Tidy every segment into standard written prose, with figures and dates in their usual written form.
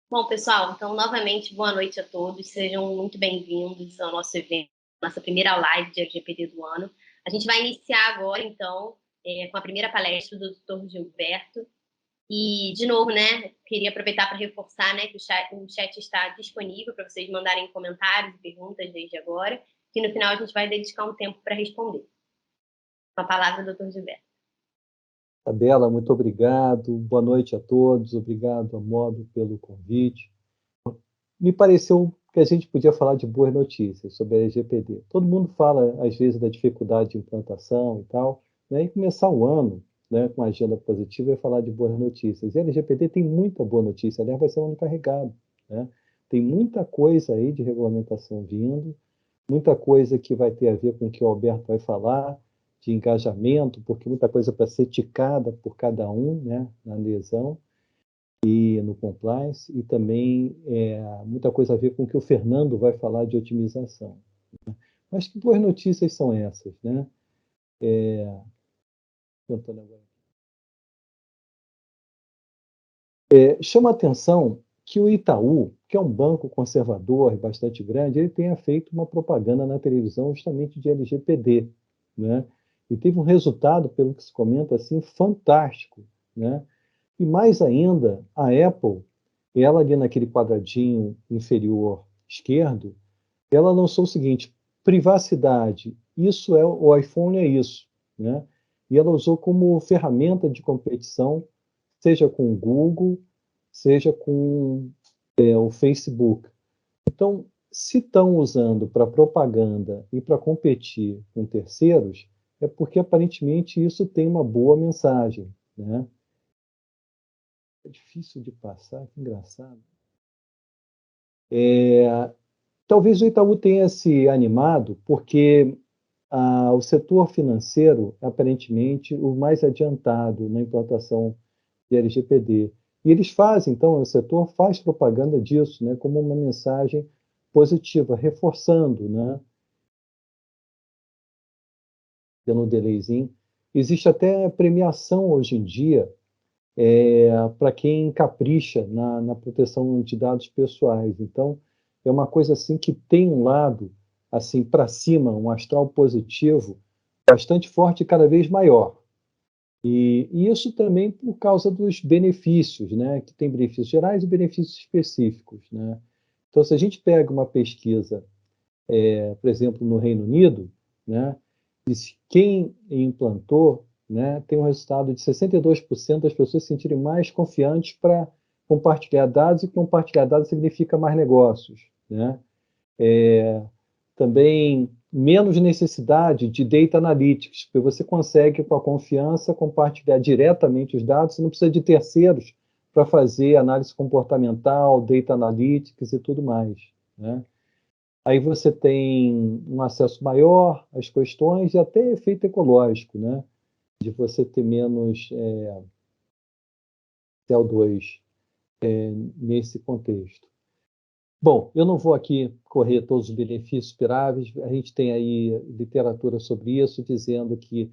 Bom, pessoal, então, novamente, boa noite a todos. Sejam muito bem-vindos ao nosso evento, nossa primeira live de LGPD do ano. A gente vai iniciar agora, então, com a primeira palestra do Dr. Gilberto. E, de novo, né, queria aproveitar para reforçar, né, que o chat está disponível para vocês mandarem comentários e perguntas desde agora, que no final a gente vai dedicar um tempo para responder. Com a palavra, Dr. Gilberto. Isabela, muito obrigado. Boa noite a todos. Obrigado, Amodo, pelo convite. Me pareceu que a gente podia falar de boas notícias sobre a LGPD. Todo mundo fala, às vezes, da dificuldade de implantação e tal, né? E começar o ano, né, com uma agenda positiva e falar de boas notícias. E a LGPD tem muita boa notícia, aliás, vai ser um ano carregado, né? Tem muita coisa aí de regulamentação vindo, muita coisa que vai ter a ver com o que o Alberto vai falar, de engajamento, porque muita coisa para ser ticada por cada um, né, na adesão e no compliance, e também muita coisa a ver com o que o Fernando vai falar de otimização. Mas que boas notícias são essas, né? Chama a atenção que o Itaú, que é um banco conservador e bastante grande, ele tenha feito uma propaganda na televisão justamente de LGPD, né? E teve um resultado, pelo que se comenta, assim, fantástico, né? E mais ainda, a Apple, ela ali naquele quadradinho inferior esquerdo, ela lançou o seguinte: privacidade, isso é o iPhone é isso, né? E ela usou como ferramenta de competição, seja com o Google, seja com o Facebook. Então, se estão usando para propaganda e para competir com terceiros, é porque aparentemente isso tem uma boa mensagem, né? É difícil de passar, que engraçado. Talvez o Itaú tenha se animado porque o setor financeiro é aparentemente o mais adiantado na implantação de LGPD. E eles fazem, então, o setor faz propaganda disso, né, como uma mensagem positiva, reforçando, né, tendo um delayzinho. Existe até premiação hoje em dia para quem capricha na proteção de dados pessoais. Então, é uma coisa assim que tem um lado assim para cima, um astral positivo bastante forte e cada vez maior. E isso também por causa dos benefícios, né? Que tem benefícios gerais e benefícios específicos, né? Então, se a gente pega uma pesquisa, por exemplo, no Reino Unido, né? Quem implantou, né, tem um resultado de 62% das pessoas se sentirem mais confiantes para compartilhar dados, e compartilhar dados significa mais negócios, né? Também menos necessidade de data analytics, porque você consegue, com a confiança, compartilhar diretamente os dados, você não precisa de terceiros para fazer análise comportamental, data analytics e tudo mais, né? Aí você tem um acesso maior às questões e até efeito ecológico, né? De você ter menos CO2 nesse contexto. Bom, eu não vou aqui correr todos os benefícios esperáveis, a gente tem aí literatura sobre isso, dizendo que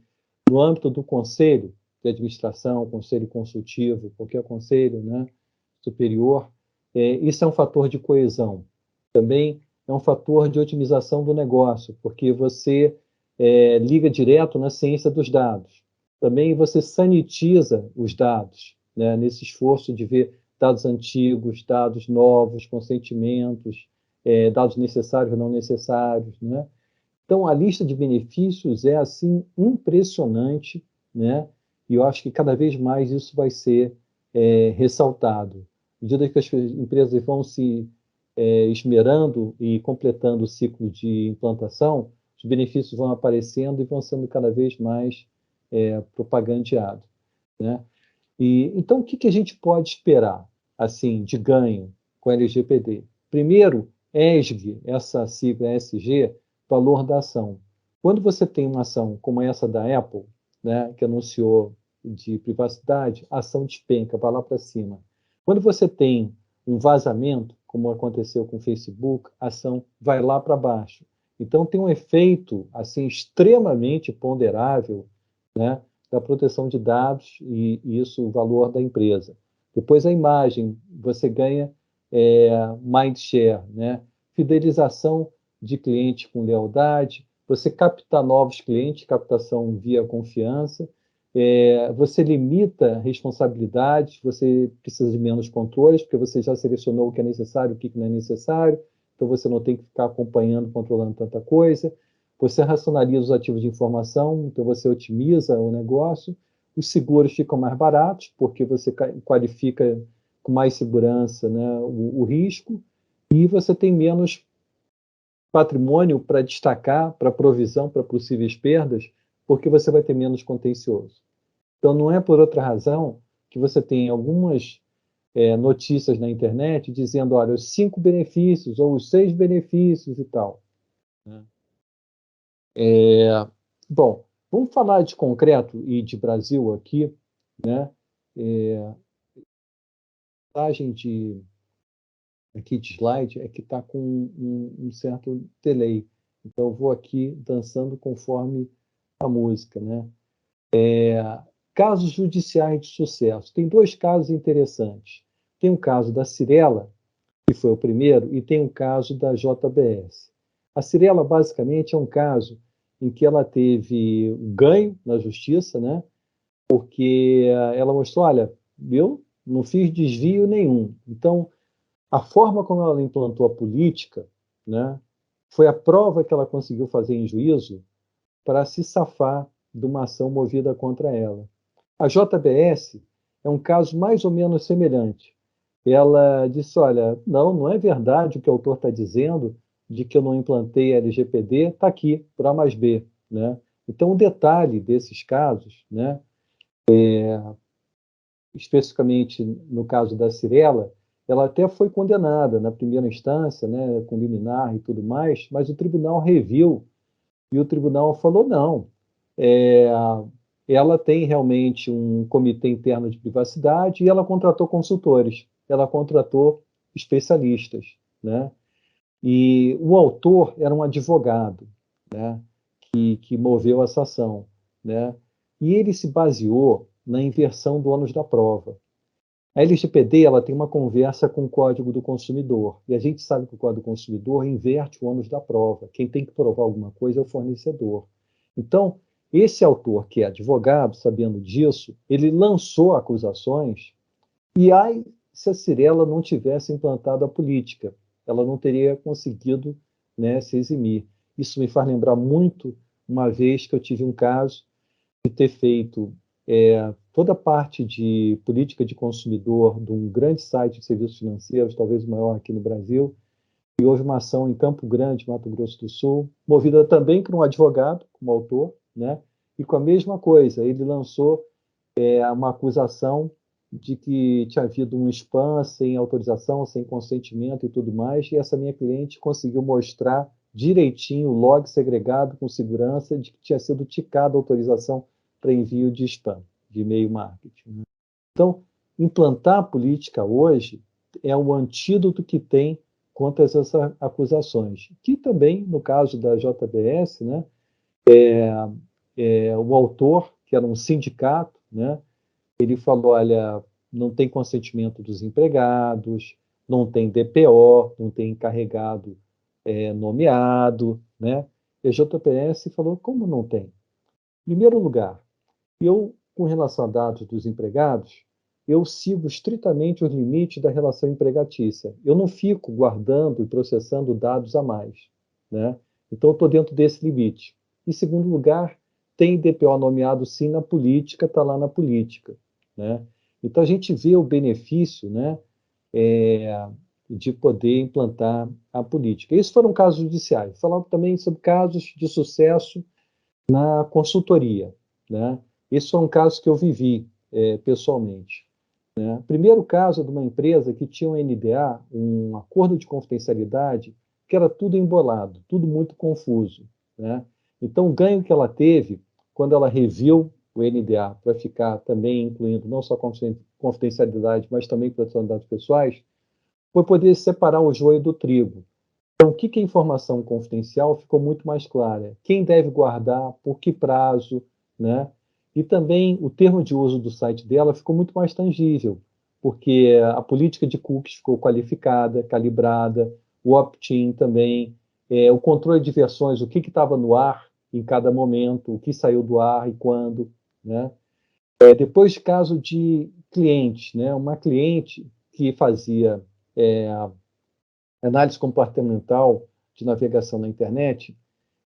no âmbito do conselho de administração, conselho consultivo, qualquer conselho, né, superior, isso é um fator de coesão. Também é um fator de otimização do negócio, porque você liga direto na ciência dos dados. Também você sanitiza os dados, né, nesse esforço de ver dados antigos, dados novos, consentimentos, dados necessários ou não necessários, né? Então, a lista de benefícios é, assim, impressionante, né? E eu acho que cada vez mais isso vai ser ressaltado. À medida que as empresas vão se esmerando e completando o ciclo de implantação, os benefícios vão aparecendo e vão sendo cada vez mais propagandeados, né? Então, o que a gente pode esperar assim de ganho com a LGPD? Primeiro, ESG, essa sigla ESG, valor da ação. Quando você tem uma ação como essa da Apple, né, que anunciou de privacidade, a ação despenca, vai lá para cima. Quando você tem um vazamento, como aconteceu com o Facebook, a ação vai lá para baixo. Então tem um efeito assim extremamente ponderável, né, da proteção de dados e isso o valor da empresa. Depois a imagem, você ganha mindshare, né? Fidelização de cliente com lealdade, você captar novos clientes, captação via confiança, você limita responsabilidades, você precisa de menos controles, porque você já selecionou o que é necessário, o que não é necessário, então você não tem que ficar acompanhando, controlando tanta coisa. Você racionaliza os ativos de informação, então você otimiza o negócio. Os seguros ficam mais baratos, porque você qualifica com mais segurança, né, o risco, e você tem menos patrimônio para destacar, para provisão, para possíveis perdas, porque você vai ter menos contencioso. Então, não é por outra razão que você tem algumas notícias na internet dizendo, olha, os 5 benefícios ou os 6 benefícios e tal. Bom, vamos falar de concreto e de Brasil aqui, né? A vantagem aqui de slide é que está com um certo delay. Então, eu vou aqui dançando conforme a música, né? Casos judiciais de sucesso. Tem 2 casos interessantes. Tem o caso da Cyrela, que foi o primeiro, e tem o caso da JBS. A Cyrela, basicamente, é um caso em que ela teve ganho na justiça, né? Porque ela mostrou, olha, eu não fiz desvio nenhum. Então, a forma como ela implantou a política, né, foi a prova que ela conseguiu fazer em juízo para se safar de uma ação movida contra ela. A JBS é um caso mais ou menos semelhante. Ela disse, olha, não é verdade o que o autor está dizendo de que eu não implantei LGPD, está aqui, por A mais B. Né? Então, o detalhe desses casos, né, especificamente no caso da Cyrela, ela até foi condenada na primeira instância, né, com liminar e tudo mais, mas o tribunal reviu e o tribunal falou não. Ela tem realmente um comitê interno de privacidade e ela contratou consultores, ela contratou especialistas, né? E o autor era um advogado, né, que moveu essa ação, né? E ele se baseou na inversão do ônus da prova. A LGPD ela tem uma conversa com o Código do Consumidor, e a gente sabe que o Código do Consumidor inverte o ônus da prova. Quem tem que provar alguma coisa é o fornecedor. Então, esse autor, que é advogado, sabendo disso, ele lançou acusações, e aí, se a Cyrela não tivesse implantado a política, ela não teria conseguido, né, se eximir. Isso me faz lembrar muito uma vez que eu tive um caso de ter feito toda a parte de política de consumidor de um grande site de serviços financeiros, talvez o maior aqui no Brasil, e houve uma ação em Campo Grande, Mato Grosso do Sul, movida também por um advogado, como autor, né? E com a mesma coisa, ele lançou uma acusação de que tinha havido um spam sem autorização, sem consentimento e tudo mais, e essa minha cliente conseguiu mostrar direitinho o log segregado com segurança de que tinha sido ticada a autorização para envio de spam, de e-mail marketing. Então, implantar a política hoje é o antídoto que tem contra essas acusações, que também, no caso da JBS, né, o autor, que era um sindicato, né, ele falou, olha, não tem consentimento dos empregados, não tem DPO, não tem encarregado nomeado, né? E a JBS falou, como não tem? Em primeiro lugar, eu, com relação a dados dos empregados, eu sigo estritamente os limites da relação empregatícia. Eu não fico guardando e processando dados a mais, né? Então, eu estou dentro desse limite. Em segundo lugar, tem DPO nomeado sim na política, está lá na política, né? Então, a gente vê o benefício, né, de poder implantar a política. Esses foram casos judiciais. Falamos também sobre casos de sucesso na consultoria, né? Esse foi um caso que eu vivi pessoalmente. Né? O primeiro caso é de uma empresa que tinha um NDA, um acordo de confidencialidade, que era tudo embolado, tudo muito confuso. Né? Então, o ganho que ela teve, quando ela reviu o NDA para ficar também incluindo não só confidencialidade, mas também proteção de dados pessoais, foi poder separar o joio do trigo. Então, o que é informação confidencial ficou muito mais clara. Quem deve guardar, por que prazo, né? E também o termo de uso do site dela ficou muito mais tangível. porque a política de cookies ficou qualificada, calibrada, o opt-in também, o controle de versões, o que estava no ar em cada momento, o que saiu do ar e quando, né? Depois, caso de clientes, né? Uma cliente que fazia análise comportamental de navegação na internet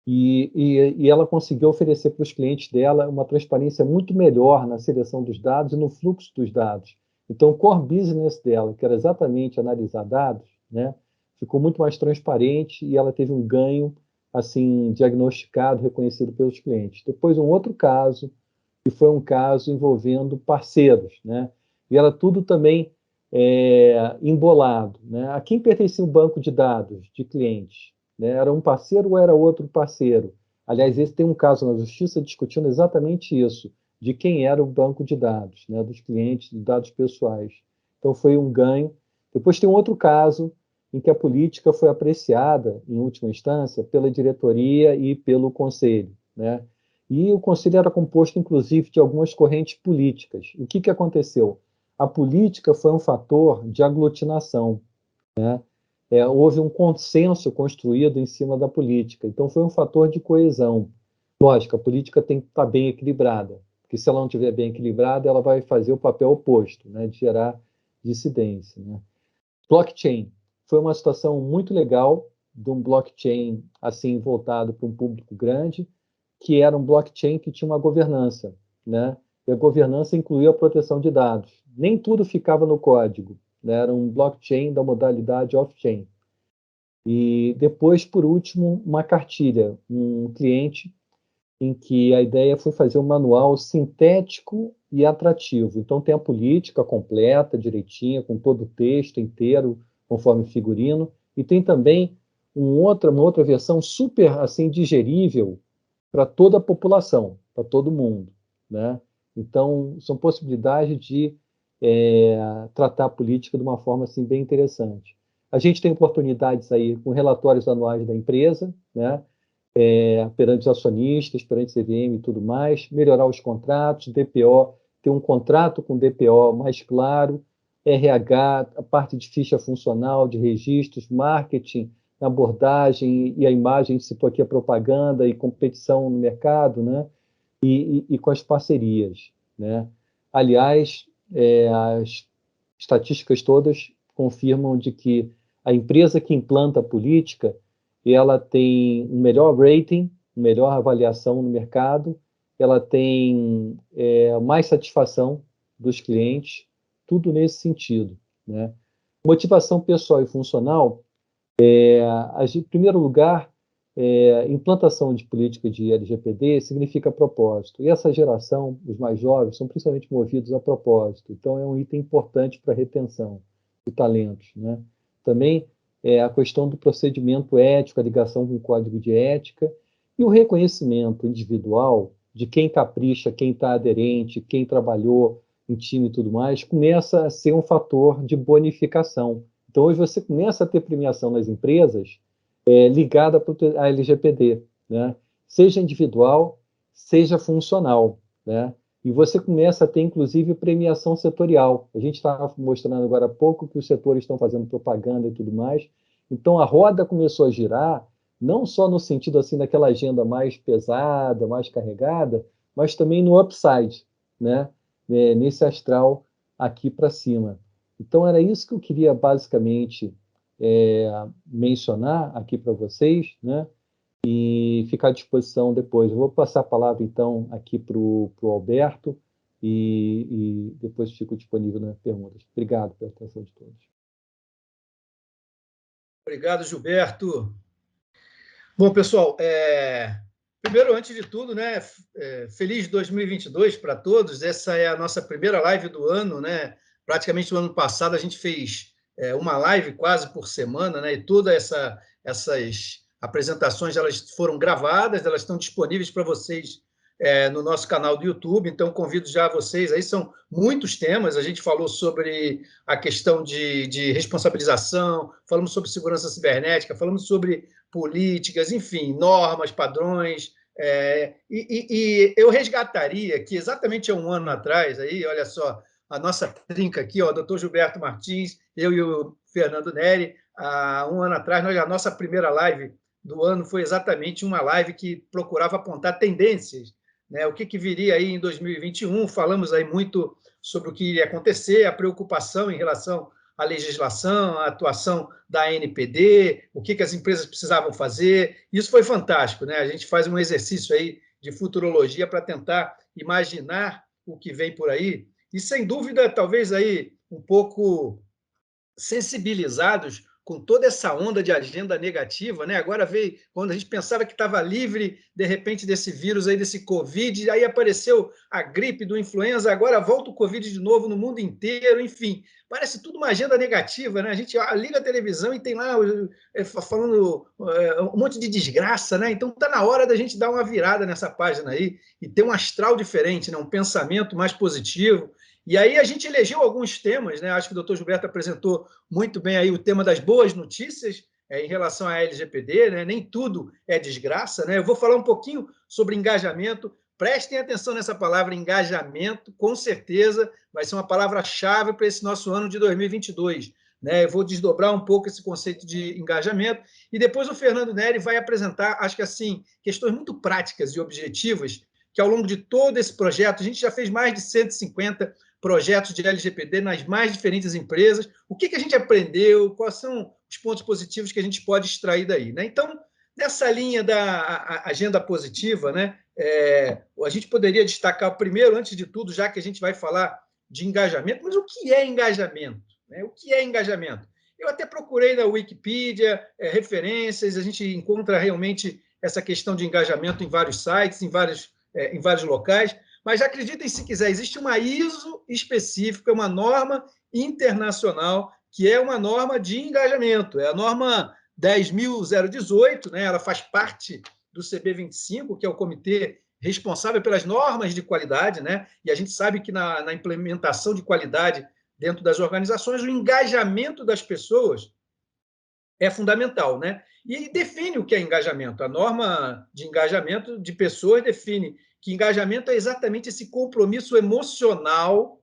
e ela conseguiu oferecer para os clientes dela uma transparência muito melhor na seleção dos dados e no fluxo dos dados. Então, o core business dela, que era exatamente analisar dados, né, ficou muito mais transparente e ela teve um ganho assim diagnosticado, reconhecido pelos clientes. Depois, um outro caso, que foi um caso envolvendo parceiros, né, e era tudo também embolado, né? A quem pertencia o banco de dados de clientes? Né? Era um parceiro ou era outro parceiro? Aliás, esse tem um caso na justiça discutindo exatamente isso, de quem era o banco de dados, né? Dos clientes, de dados pessoais. Então, foi um ganho. Depois tem um outro caso em que a política foi apreciada, em última instância, pela diretoria e pelo conselho, né? E o conselho era composto, inclusive, de algumas correntes políticas. O que aconteceu? A política foi um fator de aglutinação, né? Houve um consenso construído em cima da política, então foi um fator de coesão. Lógico, a política tem que estar bem equilibrada, porque se ela não estiver bem equilibrada, ela vai fazer o papel oposto, né? De gerar dissidência, né? Blockchain foi uma situação muito legal de um blockchain assim voltado para um público grande, que era um blockchain que tinha uma governança, né? E a governança incluía a proteção de dados. Nem tudo ficava no código, né? Era um blockchain da modalidade off-chain. E depois, por último, uma cartilha, um cliente em que a ideia foi fazer um manual sintético e atrativo. Então, tem a política completa, direitinha, com todo o texto inteiro, conforme figurino, e tem também uma outra versão super assim digerível para toda a população, para todo mundo, né? Então, são possibilidades de tratar a política de uma forma assim, bem interessante. A gente tem oportunidades aí com relatórios anuais da empresa, né? Perante os acionistas, perante CVM e tudo mais, melhorar os contratos, DPO, ter um contrato com DPO mais claro, RH, a parte de ficha funcional, de registros, marketing, abordagem e a imagem, citou aqui a propaganda e competição no mercado, né? E com as parcerias, né? Aliás, as estatísticas todas confirmam de que a empresa que implanta a política ela tem um melhor rating, melhor avaliação no mercado, ela tem mais satisfação dos clientes, tudo nesse sentido, né? Motivação pessoal e funcional, em primeiro lugar, implantação de política de LGPD significa propósito. E essa geração, os mais jovens, são principalmente movidos a propósito. Então, é um item importante para a retenção de talentos, né? Também a questão do procedimento ético, a ligação com o código de ética e o reconhecimento individual de quem capricha, quem está aderente, quem trabalhou em time e tudo mais, começa a ser um fator de bonificação. Então, hoje você começa a ter premiação nas empresas ligada à LGPD, né? Seja individual, seja funcional, né? E você começa a ter, inclusive, premiação setorial. A gente estava mostrando agora há pouco que os setores estão fazendo propaganda e tudo mais. Então, a roda começou a girar, não só no sentido assim daquela agenda mais pesada, mais carregada, mas também no upside, né? Nesse astral aqui para cima. Então, era isso que eu queria basicamente mencionar aqui para vocês, né? E ficar à disposição depois. Eu vou passar a palavra, então, aqui para o Alberto e depois fico disponível nas perguntas. Obrigado pela atenção de todos. Obrigado, Gilberto. Bom, pessoal, primeiro, antes de tudo, né, feliz 2022 para todos. Essa é a nossa primeira live do ano, né? Praticamente no ano passado a gente fez uma live quase por semana, né? E todas essas apresentações elas foram gravadas, elas estão disponíveis para vocês no nosso canal do YouTube. Então, convido já vocês. Aí são muitos temas. A gente falou sobre a questão de responsabilização, falamos sobre segurança cibernética, falamos sobre políticas, enfim, normas, padrões. E eu resgataria que exatamente há um ano atrás, aí, olha só, a nossa trinca aqui, o doutor Gilberto Martins, eu e o Fernando Neri, há um ano atrás, a nossa primeira live do ano foi exatamente uma live que procurava apontar tendências, né? O que viria aí em 2021, falamos aí muito sobre o que iria acontecer, a preocupação em relação à legislação, à atuação da ANPD, o que as empresas precisavam fazer. Isso foi fantástico, né? A gente faz um exercício aí de futurologia para tentar imaginar o que vem por aí, e, sem dúvida, talvez aí um pouco sensibilizados com toda essa onda de agenda negativa, né? Agora veio, quando a gente pensava que estava livre, de repente, desse vírus aí, desse Covid, aí apareceu a gripe do influenza, agora volta o Covid de novo no mundo inteiro, enfim, parece tudo uma agenda negativa, né? A gente liga a televisão e tem lá falando um monte de desgraça, né? Então está na hora da gente dar uma virada nessa página aí e ter um astral diferente, né? Um pensamento mais positivo. E aí a gente elegeu alguns temas, né? Acho que o doutor Gilberto apresentou muito bem aí o tema das boas notícias em relação à LGPD, né? Nem tudo é desgraça, né? Eu vou falar um pouquinho sobre engajamento. Prestem atenção nessa palavra, engajamento, com certeza vai ser uma palavra-chave para esse nosso ano de 2022. Né? Eu vou desdobrar um pouco esse conceito de engajamento e depois o Fernando Neri vai apresentar, acho que assim, questões muito práticas e objetivas que ao longo de todo esse projeto, a gente já fez mais de 150 projetos de LGPD nas mais diferentes empresas. O que a gente aprendeu? Quais são os pontos positivos que a gente pode extrair daí? Né? Então, nessa linha da agenda positiva, né, a gente poderia destacar primeiro, antes de tudo, já que a gente vai falar de engajamento, mas o que é engajamento? Né? O que é engajamento? Eu até procurei na Wikipedia referências, a gente encontra realmente essa questão de engajamento em vários sites, em vários locais, mas acreditem se quiser, existe uma ISO específica, uma norma internacional, que é uma norma de engajamento, é a norma 10.018, né? Ela faz parte do CB25, que é o comitê responsável pelas normas de qualidade, né? E a gente sabe que na implementação de qualidade dentro das organizações, o engajamento das pessoas é fundamental, né? E define o que é engajamento. A norma de engajamento de pessoas define que engajamento é exatamente esse compromisso emocional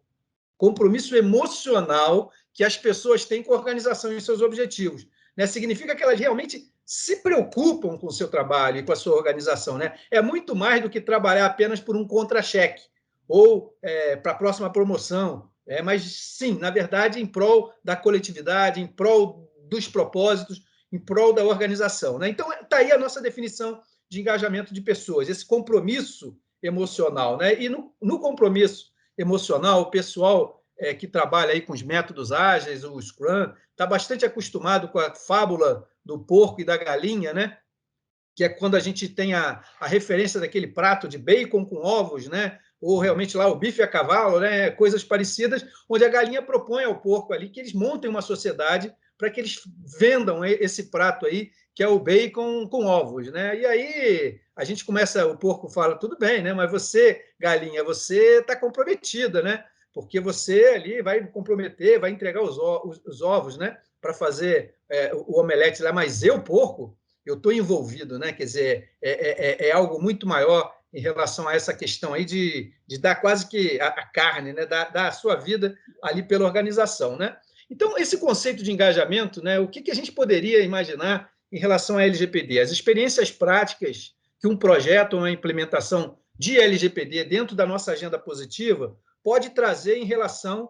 que as pessoas têm com a organização e seus objetivos. Né? Significa que elas realmente se preocupam com o seu trabalho e com a sua organização. Né? É muito mais do que trabalhar apenas por um contra-cheque ou para a próxima promoção. Mas, sim, na verdade, em prol da coletividade, em prol dos propósitos, em prol da organização. Né? Então, está aí a nossa definição de engajamento de pessoas, esse compromisso emocional. Né? E no compromisso emocional, o pessoal que trabalha aí com os métodos ágeis, o Scrum, está bastante acostumado com a fábula do porco e da galinha, né? Que é quando a gente tem a referência daquele prato de bacon com ovos, né? Ou realmente lá o bife a cavalo, né? Coisas parecidas, onde a galinha propõe ao porco ali que eles montem uma sociedade para que eles vendam esse prato aí, que é o bacon com ovos, né? E aí a gente começa, o porco fala, tudo bem, né? Mas você, galinha, você está comprometida, né? Porque você ali vai comprometer, vai entregar os ovos, né? Para fazer o omelete lá, mas eu, porco, eu estou envolvido, né? Quer dizer, é algo muito maior em relação a essa questão aí de dar quase que a carne, né? Dar a sua vida ali pela organização, né? Então, esse conceito de engajamento, né? O que a gente poderia imaginar em relação à LGPD? As experiências práticas que um projeto, uma implementação de LGPD dentro da nossa agenda positiva pode trazer em relação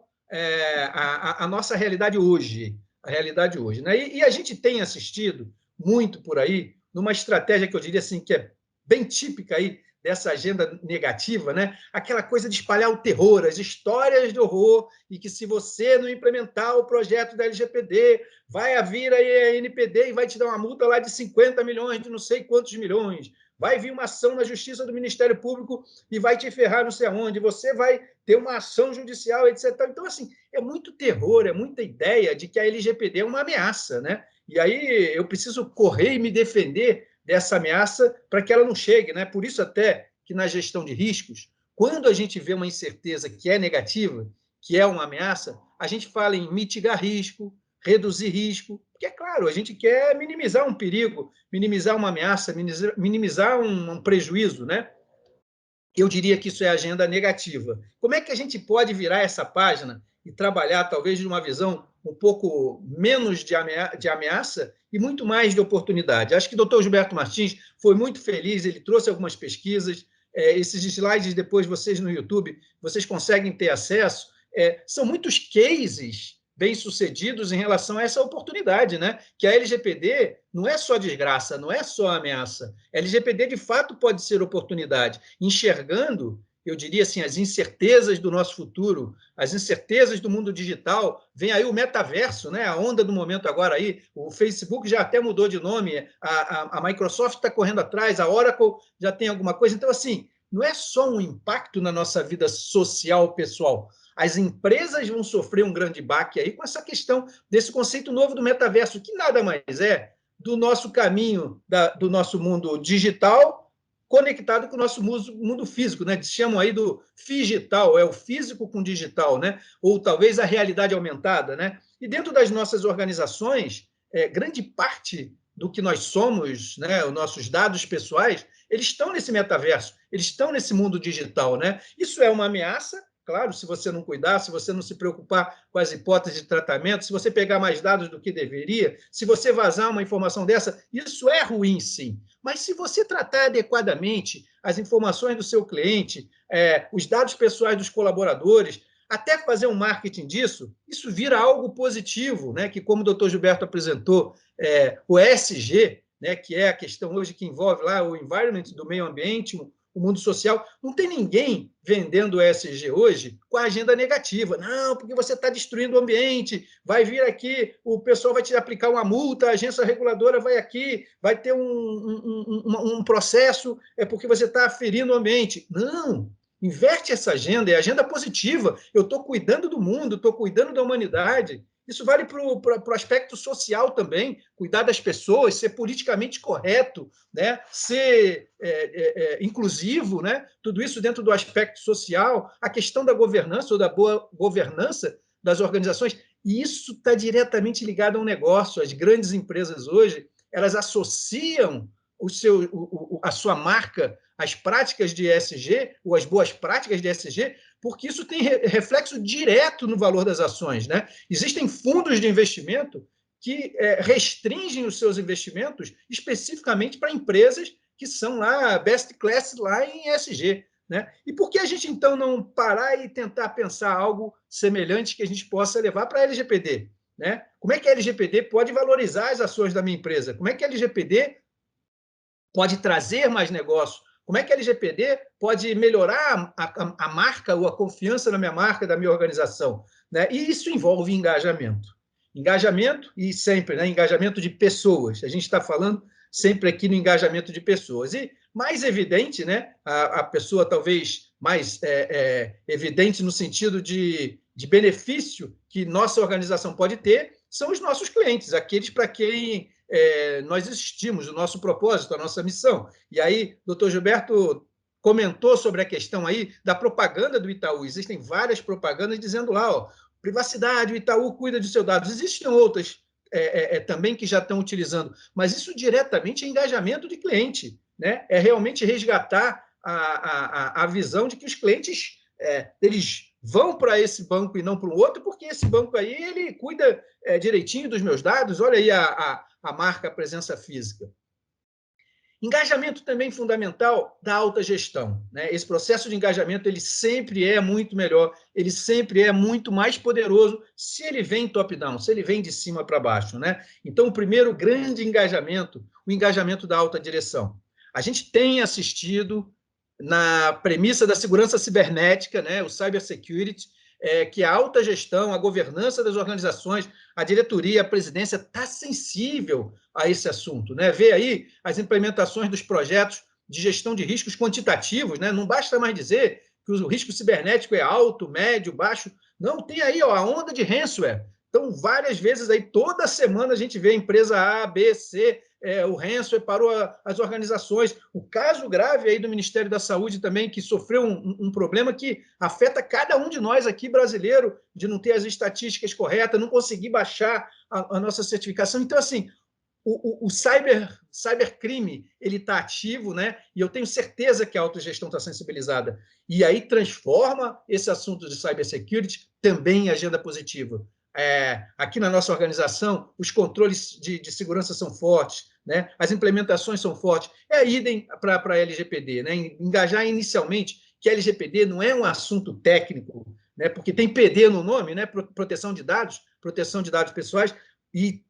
à nossa realidade hoje, a realidade hoje, né? E a gente tem assistido muito por aí, numa estratégia que eu diria assim, que é bem típica aí dessa agenda negativa, né? Aquela coisa de espalhar o terror, as histórias de horror, e que se você não implementar o projeto da LGPD, vai vir aí a NPD e vai te dar uma multa lá de 50 milhões, de não sei quantos milhões, vai vir uma ação na Justiça do Ministério Público e vai te ferrar não sei aonde, você vai ter uma ação judicial, etc. Então, assim, é muito terror, é muita ideia de que a LGPD é uma ameaça, né? E aí eu preciso correr e me defender dessa ameaça para que ela não chegue, né? Por isso até que na gestão de riscos, quando a gente vê uma incerteza que é negativa, que é uma ameaça, a gente fala em mitigar risco, reduzir risco, porque, é claro, a gente quer minimizar um perigo, minimizar uma ameaça, minimizar um prejuízo, né? eu diria que isso é agenda negativa. Como é que a gente pode virar essa página e trabalhar, talvez, de uma visão um pouco menos de ameaça e muito mais de oportunidade? Acho que o doutor Gilberto Martins foi muito feliz, ele trouxe algumas pesquisas, esses slides depois vocês no YouTube, vocês conseguem ter acesso, são muitos cases bem-sucedidos em relação a essa oportunidade, né? Que a LGPD não é só desgraça, não é só ameaça. A LGPD, de fato, pode ser oportunidade, enxergando, eu diria assim, as incertezas do nosso futuro, as incertezas do mundo digital. Vem aí o metaverso, né? A onda do momento agora aí, o Facebook já até mudou de nome, a Microsoft está correndo atrás, a Oracle já tem alguma coisa. Então, assim, não é só um impacto na nossa vida social, pessoal. As empresas vão sofrer um grande baque aí com essa questão desse conceito novo do metaverso, que nada mais é do nosso caminho, do nosso mundo digital conectado com o nosso mundo físico, né? Chamam aí do figital, é o físico com digital, né? Ou talvez a realidade aumentada, né? E dentro das nossas organizações, grande parte do que nós somos, né? Os nossos dados pessoais, eles estão nesse metaverso, eles estão nesse mundo digital, né? Isso é uma ameaça. Claro, se você não cuidar, se você não se preocupar com as hipóteses de tratamento, se você pegar mais dados do que deveria, se você vazar uma informação dessa, isso é ruim, sim. Mas se você tratar adequadamente as informações do seu cliente, os dados pessoais dos colaboradores, até fazer um marketing disso, isso vira algo positivo, né? Que, como o doutor Gilberto apresentou, o ESG, né? Que é a questão hoje que envolve lá o environment do meio ambiente, o mundo social, não tem ninguém vendendo ESG hoje com a agenda negativa. Não, porque você está destruindo o ambiente, vai vir aqui, o pessoal vai te aplicar uma multa, a agência reguladora vai aqui, vai ter um processo, porque você está ferindo o ambiente. Não, inverte essa agenda, é agenda positiva. Eu estou cuidando do mundo, estou cuidando da humanidade. Isso vale para o aspecto social também, cuidar das pessoas, ser politicamente correto, né? Ser inclusivo, né? Tudo isso dentro do aspecto social, a questão da governança ou da boa governança das organizações, e isso está diretamente ligado a um negócio. As grandes empresas hoje, elas associam a sua marca às práticas de ESG, ou às boas práticas de ESG, porque isso tem reflexo direto no valor das ações, né? Existem fundos de investimento que restringem os seus investimentos especificamente para empresas que são lá best class lá em ESG, né? E por que a gente, então, não parar e tentar pensar algo semelhante que a gente possa levar para a LGPD, né? Como é que a LGPD pode valorizar as ações da minha empresa? Como é que a LGPD pode trazer mais negócio? Como é que a LGPD pode melhorar a marca ou a confiança na minha marca, da minha organização, né? E isso envolve engajamento. Engajamento e sempre, né? Engajamento de pessoas. A gente está falando sempre aqui no engajamento de pessoas. E mais evidente, né? A pessoa talvez mais evidente no sentido de benefício que nossa organização pode ter são os nossos clientes, aqueles para quem nós existimos, o nosso propósito, a nossa missão. E aí, doutor Gilberto comentou sobre a questão aí da propaganda do Itaú. Existem várias propagandas dizendo lá, ó, privacidade, o Itaú cuida de seus dados. Existem outras também que já estão utilizando, mas isso diretamente é engajamento de cliente, né? É realmente resgatar a visão de que os clientes eles vão para esse banco e não para o outro, porque esse banco aí ele cuida direitinho dos meus dados. Olha aí a marca, a presença física. Engajamento também fundamental da alta gestão, né? Esse processo de engajamento ele sempre é muito melhor, ele sempre é muito mais poderoso se ele vem top-down, se ele vem de cima para baixo, né? Então, o primeiro grande engajamento, o engajamento da alta direção. A gente tem assistido na premissa da segurança cibernética, né? O cybersecurity, que a alta gestão, a governança das organizações, a diretoria, a presidência está sensível a esse assunto, né? Vê aí as implementações dos projetos de gestão de riscos quantitativos, né? Não basta mais dizer que o risco cibernético é alto, médio, baixo. Não, tem aí ó, a onda de ransomware. Então, várias vezes aí, toda semana a gente vê a empresa A, B, C, o ransomware parou as organizações. O caso grave aí do Ministério da Saúde também, que sofreu um problema que afeta cada um de nós aqui, brasileiro, de não ter as estatísticas corretas, não conseguir baixar a nossa certificação. Então, assim, o cybercrime ele está ativo, né? E eu tenho certeza que a autogestão está sensibilizada. E aí transforma esse assunto de cybersecurity também em agenda positiva. Aqui na nossa organização, os controles de segurança são fortes, né? As implementações são fortes. Idem para a LGPD, né? Engajar inicialmente que a LGPD não é um assunto técnico, né? Porque tem PD no nome, né? Proteção de dados pessoais, e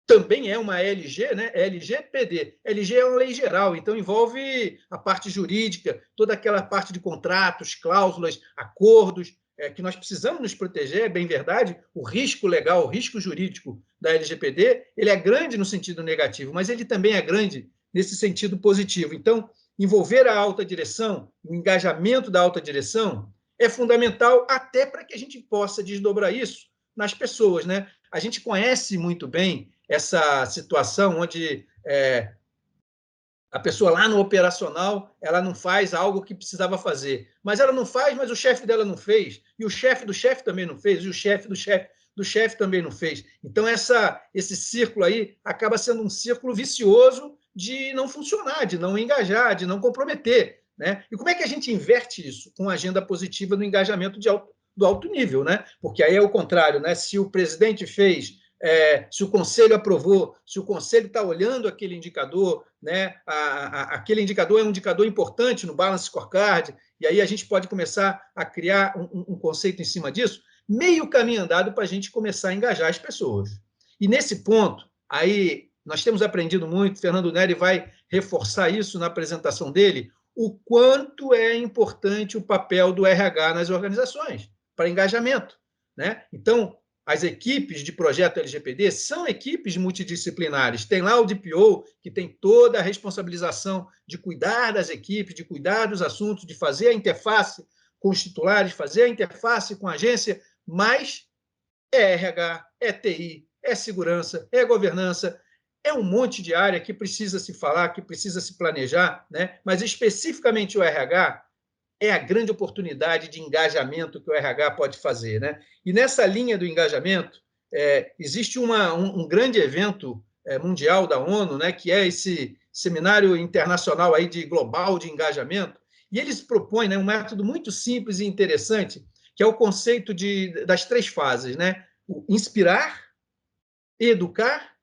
também é uma LG, né? LGPD. LG é uma lei geral, então envolve a parte jurídica, toda aquela parte de contratos, cláusulas, acordos, que nós precisamos nos proteger, é bem verdade. O risco legal, o risco jurídico da LGPD, ele é grande no sentido negativo, mas ele também é grande nesse sentido positivo. Então, envolver a alta direção, o engajamento da alta direção, é fundamental até para que a gente possa desdobrar isso nas pessoas, né? A gente conhece muito bem essa situação onde a pessoa lá no operacional ela não faz algo que precisava fazer, mas ela não faz, mas o chefe dela não fez, e o chefe do chefe também não fez, e o chefe do chefe do chefe também não fez. Então, esse círculo aí acaba sendo um círculo vicioso de não funcionar, de não engajar, de não comprometer, né? E como é que a gente inverte isso? Com agenda positiva no engajamento do alto nível, né? Porque aí é o contrário, né? Se o presidente fez, se o conselho aprovou, se o conselho está olhando aquele indicador, né? Aquele indicador é um indicador importante no Balance Scorecard, e aí a gente pode começar a criar um conceito em cima disso, meio caminho andado para a gente começar a engajar as pessoas. E nesse ponto, aí nós temos aprendido muito, Fernando Neri vai reforçar isso na apresentação dele, o quanto é importante o papel do RH nas organizações para engajamento, né? Então, as equipes de projeto LGPD são equipes multidisciplinares. Tem lá o DPO, que tem toda a responsabilização de cuidar das equipes, de cuidar dos assuntos, de fazer a interface com os titulares, fazer a interface com a agência, mas é RH, é TI, é segurança, é governança, é um monte de área que precisa se falar, que precisa se planejar, né? Mas especificamente o RH é a grande oportunidade de engajamento que o RH pode fazer, né? E nessa linha do engajamento, existe um grande evento mundial da ONU, né, que é esse seminário internacional aí global de engajamento, e eles propõem, né, um método muito simples e interessante, que é o conceito das 3 fases, né? O inspirar, educar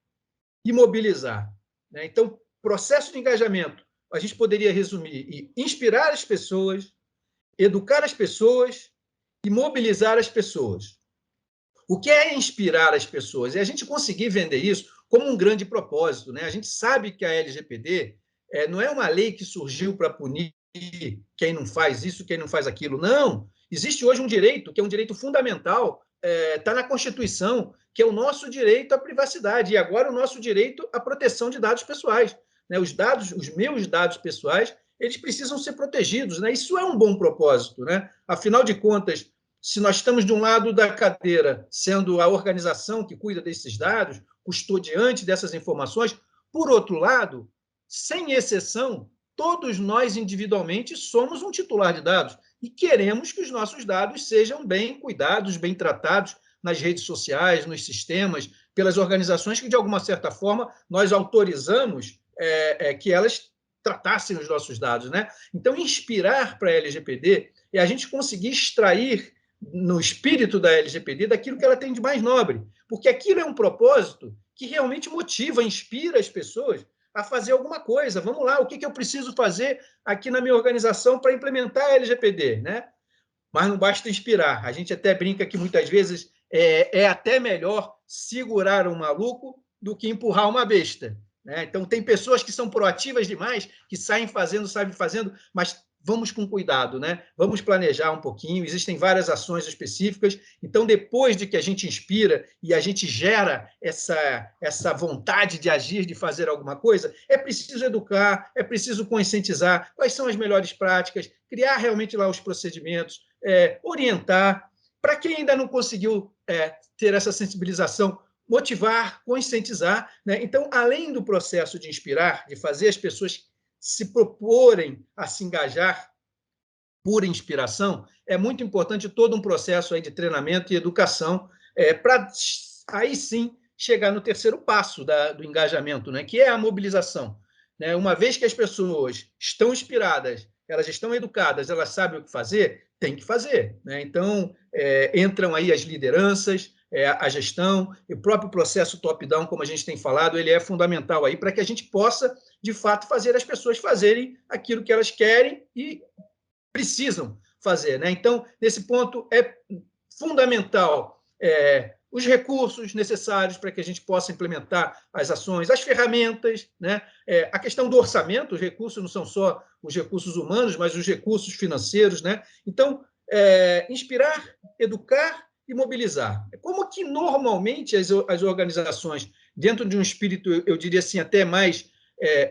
e mobilizar, né? Então, processo de engajamento, a gente poderia resumir em inspirar as pessoas, educar as pessoas e mobilizar as pessoas. O que é inspirar as pessoas? É a gente conseguir vender isso como um grande propósito, né? A gente sabe que a LGPD não é uma lei que surgiu para punir quem não faz isso, quem não faz aquilo. Não. Existe hoje um direito, que é um direito fundamental, está na Constituição, que é o nosso direito à privacidade, e agora o nosso direito à proteção de dados pessoais, né? Os meus dados pessoais, eles precisam ser protegidos, né? Isso é um bom propósito, né? Afinal de contas, se nós estamos de um lado da cadeira, sendo a organização que cuida desses dados, custodiante dessas informações, por outro lado, sem exceção, todos nós individualmente somos um titular de dados e queremos que os nossos dados sejam bem cuidados, bem tratados nas redes sociais, nos sistemas, pelas organizações que, de alguma certa forma, nós autorizamos que elas tratassem os nossos dados, né? Então, inspirar para a LGPD é a gente conseguir extrair no espírito da LGPD daquilo que ela tem de mais nobre, porque aquilo é um propósito que realmente motiva, inspira as pessoas a fazer alguma coisa. Vamos lá, o que eu preciso fazer aqui na minha organização para implementar a LGPD, né? Mas não basta inspirar. A gente até brinca que muitas vezes é até melhor segurar um maluco do que empurrar uma besta, né? Então, tem pessoas que são proativas demais, que saem fazendo, mas vamos com cuidado, né? Vamos planejar um pouquinho, existem várias ações específicas. Então, depois de que a gente inspira e a gente gera essa vontade de agir, de fazer alguma coisa, é preciso educar, é preciso conscientizar quais são as melhores práticas, criar realmente lá os procedimentos, orientar. Para quem ainda não conseguiu ter essa sensibilização, motivar, conscientizar, né? Então, além do processo de inspirar, de fazer as pessoas se proporem a se engajar por inspiração, é muito importante todo um processo aí de treinamento e educação para aí sim chegar no terceiro passo do engajamento, né, que é a mobilização. Né? Uma vez que as pessoas estão inspiradas, elas estão educadas, elas sabem o que fazer, tem que fazer. Né? Então, entram aí as lideranças, a gestão, e o próprio processo top-down, como a gente tem falado, ele é fundamental aí para que a gente possa, de fato, fazer as pessoas fazerem aquilo que elas querem e precisam fazer. Né? Então, nesse ponto, é fundamental os recursos necessários para que a gente possa implementar as ações, as ferramentas, né? A questão do orçamento, os recursos não são só os recursos humanos, mas os recursos financeiros. Né? Então, inspirar, educar e mobilizar. Como que normalmente as organizações, dentro de um espírito, eu diria assim, até mais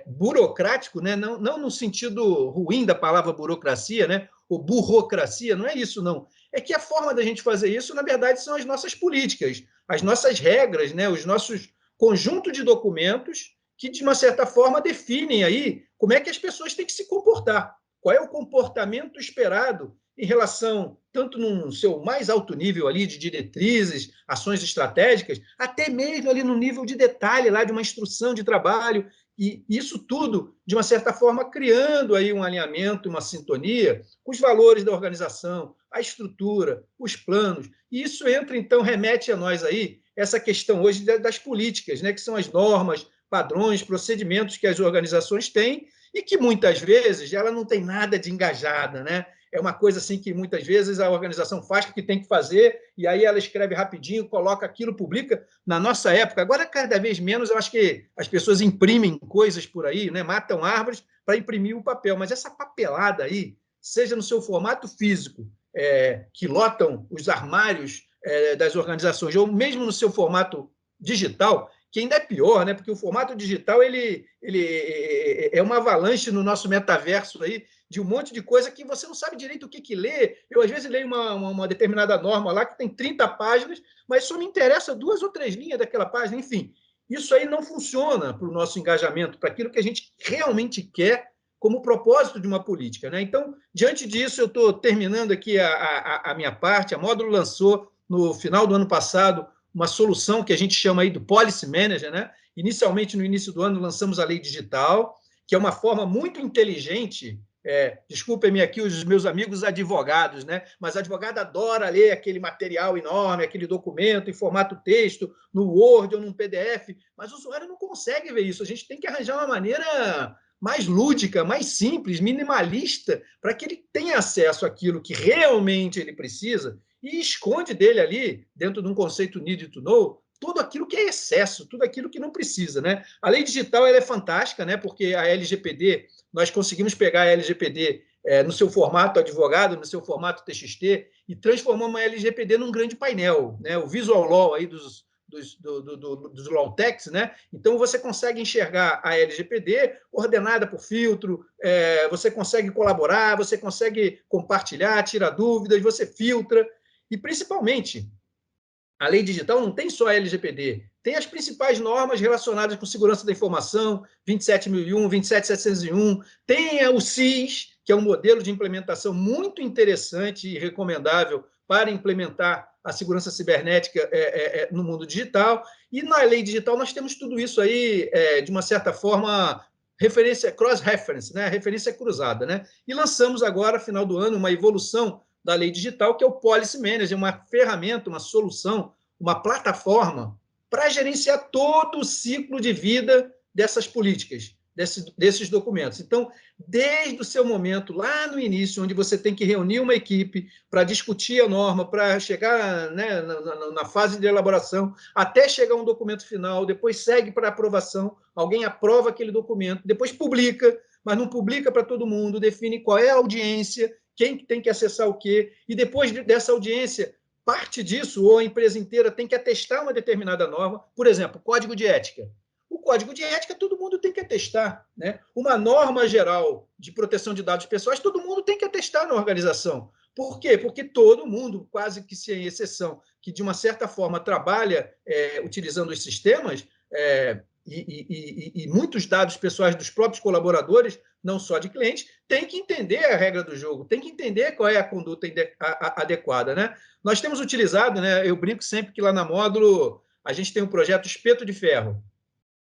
burocrático, né? Não no sentido ruim da palavra burocracia, né? Ou burocracia, não é isso, não. É que a forma da gente fazer isso, na verdade, são as nossas políticas, as nossas regras, né? Os nossos conjuntos de documentos que, de uma certa forma, definem aí como é que as pessoas têm que se comportar. Qual é o comportamento esperado em relação, tanto no seu mais alto nível ali de diretrizes, ações estratégicas, até mesmo ali no nível de detalhe lá de uma instrução de trabalho, e isso tudo, de uma certa forma, criando aí um alinhamento, uma sintonia com os valores da organização, a estrutura, os planos. E isso entra, então, remete a nós aí essa questão hoje das políticas, né, que são as normas, padrões, procedimentos que as organizações têm e que, muitas vezes, ela não tem nada de engajada, né? É uma coisa assim que, muitas vezes, a organização faz o que tem que fazer e aí ela escreve rapidinho, coloca aquilo, publica. Na nossa época, agora, cada vez menos, eu acho que as pessoas imprimem coisas por aí, né? Matam árvores para imprimir o papel. Mas essa papelada aí, seja no seu formato físico, que lotam os armários das organizações, ou mesmo no seu formato digital, que ainda é pior, né? Porque o formato digital ele é uma avalanche no nosso metaverso aí, de um monte de coisa que você não sabe direito o que ler. Eu, às vezes, leio uma determinada norma lá que tem 30 páginas, mas só me interessa 2 ou 3 linhas daquela página. Enfim, isso aí não funciona para o nosso engajamento, para aquilo que a gente realmente quer como propósito de uma política. Né? Então, diante disso, eu estou terminando aqui a minha parte. A Módulo lançou, no final do ano passado, uma solução que a gente chama aí do Policy Manager. Né? Inicialmente, no início do ano, lançamos a Lei Digital, que é uma forma muito inteligente. Desculpem-me aqui os meus amigos advogados, né? Mas advogado adora ler aquele material enorme, aquele documento em formato texto, no Word ou num PDF, mas o usuário não consegue ver isso. A gente tem que arranjar uma maneira mais lúdica, mais simples, minimalista, para que ele tenha acesso àquilo que realmente ele precisa e esconde dele ali, dentro de um conceito need to know, tudo aquilo que é excesso, tudo aquilo que não precisa. Né? A lei digital ela é fantástica, né? Porque a LGPD, nós conseguimos pegar a LGPD no seu formato advogado, no seu formato TXT, e transformamos a LGPD num grande painel, né? O Visual Law aí dos Lawtex, né? Então, você consegue enxergar a LGPD ordenada por filtro, você consegue colaborar, você consegue compartilhar, tirar dúvidas, você filtra, e, principalmente, a lei digital não tem só a LGPD, tem as principais normas relacionadas com segurança da informação, 27001, 27701, tem o SIS, que é um modelo de implementação muito interessante e recomendável para implementar a segurança cibernética no mundo digital. E na lei digital nós temos tudo isso aí, de uma certa forma, referência, cross-reference, né? Referência cruzada. Né? E lançamos agora, final do ano, uma evolução da lei digital, que é o Policy Manager, uma ferramenta, uma solução, uma plataforma para gerenciar todo o ciclo de vida dessas políticas, desses documentos. Então, desde o seu momento, lá no início, onde você tem que reunir uma equipe para discutir a norma, para chegar, né, na fase de elaboração, até chegar um documento final, depois segue para aprovação, alguém aprova aquele documento, depois publica, mas não publica para todo mundo, define qual é a audiência, quem tem que acessar o quê, e depois dessa audiência, parte disso, ou a empresa inteira tem que atestar uma determinada norma, por exemplo, código de ética. O código de ética todo mundo tem que atestar. Né? Uma norma geral de proteção de dados pessoais, todo mundo tem que atestar na organização. Por quê? Porque todo mundo, quase que sem exceção, que de uma certa forma trabalha utilizando os sistemas, e muitos dados pessoais dos próprios colaboradores, não só de clientes, tem que entender a regra do jogo, tem que entender qual é a conduta adequada. Né? Nós temos utilizado, né, eu brinco sempre que lá na Módulo a gente tem um projeto Espeto de Ferro,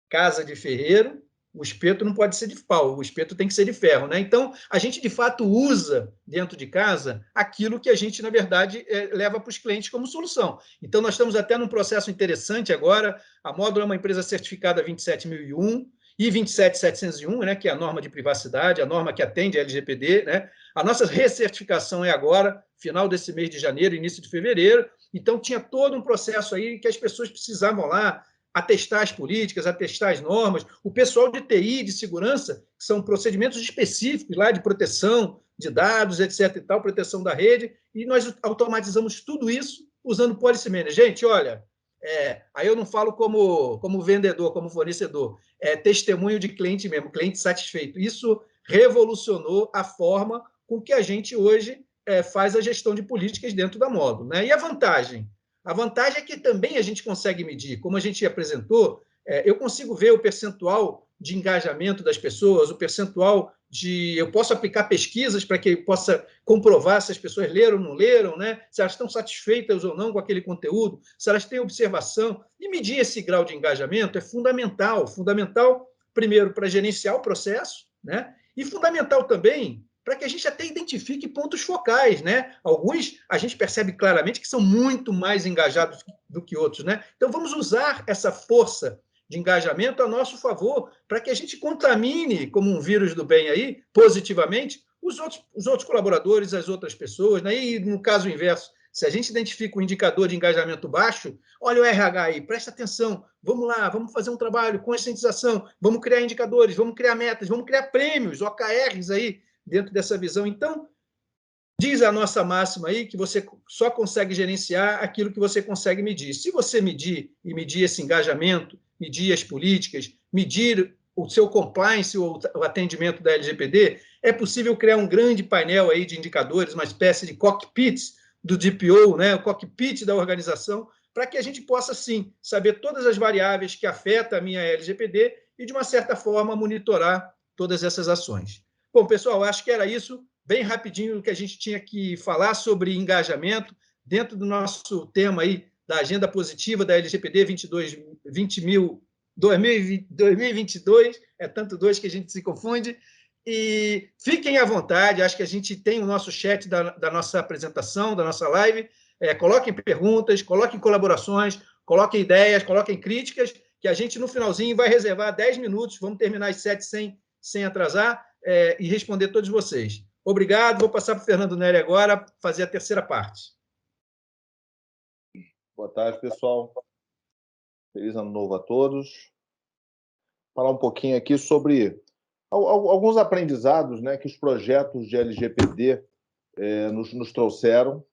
casa de ferreiro, o espeto não pode ser de pau, o espeto tem que ser de ferro, né? Então, a gente, de fato, usa dentro de casa aquilo que a gente, na verdade, leva para os clientes como solução. Então, nós estamos até num processo interessante agora. A Módulo é uma empresa certificada 27001 e 27701, né, que é a norma de privacidade, a norma que atende a LGPD, né? A nossa recertificação é agora, final desse mês de janeiro, início de fevereiro. Então, tinha todo um processo aí que as pessoas precisavam lá atestar as políticas, atestar as normas. O pessoal de TI, de segurança, que são procedimentos específicos lá de proteção de dados, etc. e tal, proteção da rede, e nós automatizamos tudo isso usando Policy Manager. Gente, olha, aí eu não falo como vendedor, como fornecedor, é testemunho de cliente mesmo, cliente satisfeito. Isso revolucionou a forma com que a gente hoje faz a gestão de políticas dentro da Módulo, né? E a vantagem? A vantagem é que também a gente consegue medir, como a gente apresentou, eu consigo ver o percentual de engajamento das pessoas, o percentual de... Eu posso aplicar pesquisas para que eu possa comprovar se as pessoas leram ou não leram, né? Se elas estão satisfeitas ou não com aquele conteúdo, se elas têm observação. E medir esse grau de engajamento é fundamental. Fundamental, primeiro, para gerenciar o processo, né? E fundamental também para que a gente até identifique pontos focais, né? Alguns a gente percebe claramente que são muito mais engajados do que outros, né? Então vamos usar essa força de engajamento a nosso favor para que a gente contamine, como um vírus do bem aí, positivamente, os outros colaboradores, as outras pessoas, né? E no caso inverso, se a gente identifica um indicador de engajamento baixo, olha o RH aí, presta atenção, vamos lá, vamos fazer um trabalho, conscientização, vamos criar indicadores, vamos criar metas, vamos criar prêmios, OKRs aí, dentro dessa visão. Então, diz a nossa máxima aí que você só consegue gerenciar aquilo que você consegue medir. Se você medir e medir esse engajamento, medir as políticas, medir o seu compliance, o atendimento da LGPD, é possível criar um grande painel aí de indicadores, uma espécie de cockpit do DPO, né, o cockpit da organização, para que a gente possa, sim, saber todas as variáveis que afetam a minha LGPD e, de uma certa forma, monitorar todas essas ações. Bom, pessoal, acho que era isso, bem rapidinho, que a gente tinha que falar sobre engajamento dentro do nosso tema aí da agenda positiva da LGPD 2022, é tanto dois que a gente se confunde, e fiquem à vontade, acho que a gente tem o nosso chat da nossa apresentação, da nossa live, coloquem perguntas, coloquem colaborações, coloquem ideias, coloquem críticas, que a gente, no finalzinho, vai reservar 10 minutos, vamos terminar às 7 sem atrasar, e responder todos vocês. Obrigado, vou passar para o Fernando Neri agora, fazer a terceira parte. Boa tarde, pessoal. Feliz ano novo a todos. Falar um pouquinho aqui sobre alguns aprendizados, né, que os projetos de LGPD nos trouxeram,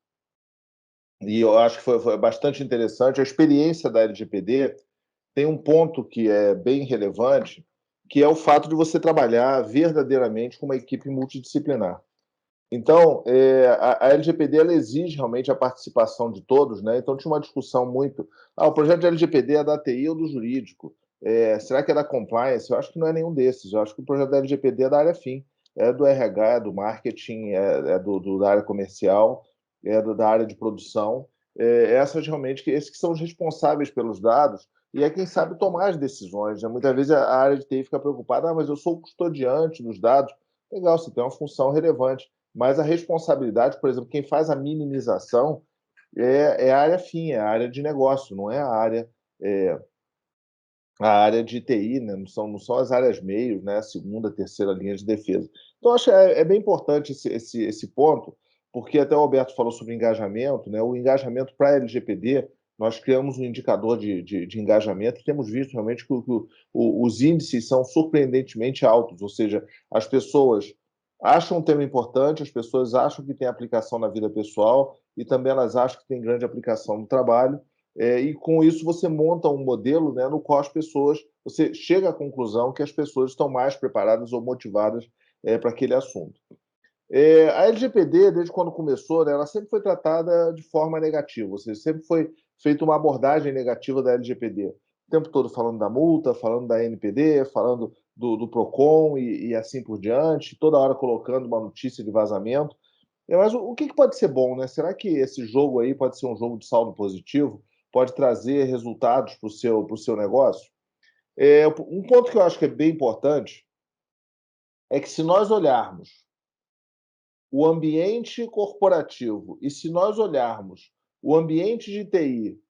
e eu acho que foi bastante interessante. A experiência da LGPD tem um ponto que é bem relevante, que é o fato de você trabalhar verdadeiramente com uma equipe multidisciplinar. Então, a LGPD ela exige realmente a participação de todos, né? Então, tinha uma discussão muito... o projeto de LGPD é da TI ou do jurídico? Será que é da compliance? Eu acho que não é nenhum desses. Eu acho que o projeto da LGPD é da área FIM, é do RH, é do marketing, da área comercial, da área de produção. Essas realmente, esses que são os responsáveis pelos dados e é quem sabe tomar as decisões, né? Muitas vezes a área de TI fica preocupada, mas eu sou o custodiante dos dados. Legal, você tem uma função relevante. Mas a responsabilidade, por exemplo, quem faz a minimização é a área FIM, é a área de negócio, não é a área de TI, né? Não são as áreas meios, né? Segunda, terceira linha de defesa. Então, acho que é bem importante esse ponto, porque até o Alberto falou sobre engajamento, né? O engajamento para a LGPD, nós criamos um indicador de engajamento e temos visto realmente que os índices são surpreendentemente altos, ou seja, as pessoas acham um tema importante, as pessoas acham que tem aplicação na vida pessoal e também elas acham que tem grande aplicação no trabalho, e com isso você monta um modelo, né, no qual você chega à conclusão que as pessoas estão mais preparadas ou motivadas para aquele assunto. A LGPD, desde quando começou, né, ela sempre foi tratada de forma negativa, ou seja, sempre foi feita uma abordagem negativa da LGPD. O tempo todo falando da multa, falando da NPD, falando do PROCON e assim por diante, toda hora colocando uma notícia de vazamento. Mas o que pode ser bom, né? Será que esse jogo aí pode ser um jogo de saldo positivo? pode trazer resultados para o seu negócio. Um ponto que eu acho que é bem importante é que, se nós olharmos o ambiente corporativo e se nós olharmos o ambiente de TI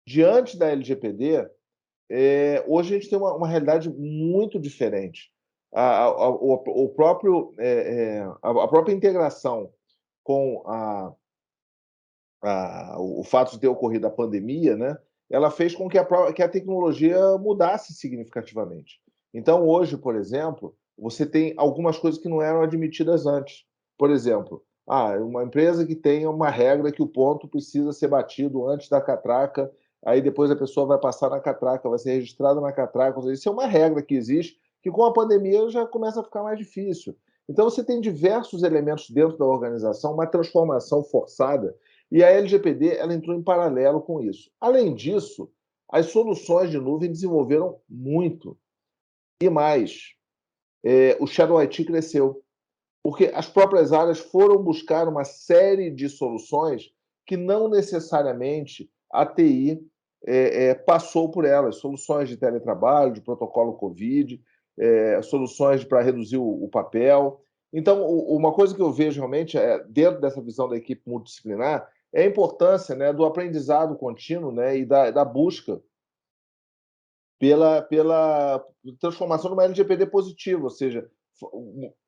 diante da LGPD, hoje a gente tem uma realidade muito diferente. A própria integração com o fato de ter ocorrido a pandemia, né, ela fez com que a tecnologia mudasse significativamente. Então, hoje, por exemplo, você tem algumas coisas que não eram admitidas antes. Por exemplo, uma empresa que tem uma regra que o ponto precisa ser batido antes da catraca, aí depois a pessoa vai passar na catraca, vai ser registrada na catraca. Isso é uma regra que existe, que com a pandemia já começa a ficar mais difícil. Então, você tem diversos elementos dentro da organização, uma transformação forçada, e a LGPD ela entrou em paralelo com isso. Além disso, as soluções de nuvem desenvolveram muito. E mais, o Shadow IT cresceu, porque as próprias áreas foram buscar uma série de soluções que não necessariamente a TI passou por elas. Soluções de teletrabalho, de protocolo COVID, soluções para reduzir o papel. Então, uma coisa que eu vejo realmente, dentro dessa visão da equipe multidisciplinar, é a importância, né, do aprendizado contínuo, né, e da busca pela transformação numa LGPD positiva, ou seja,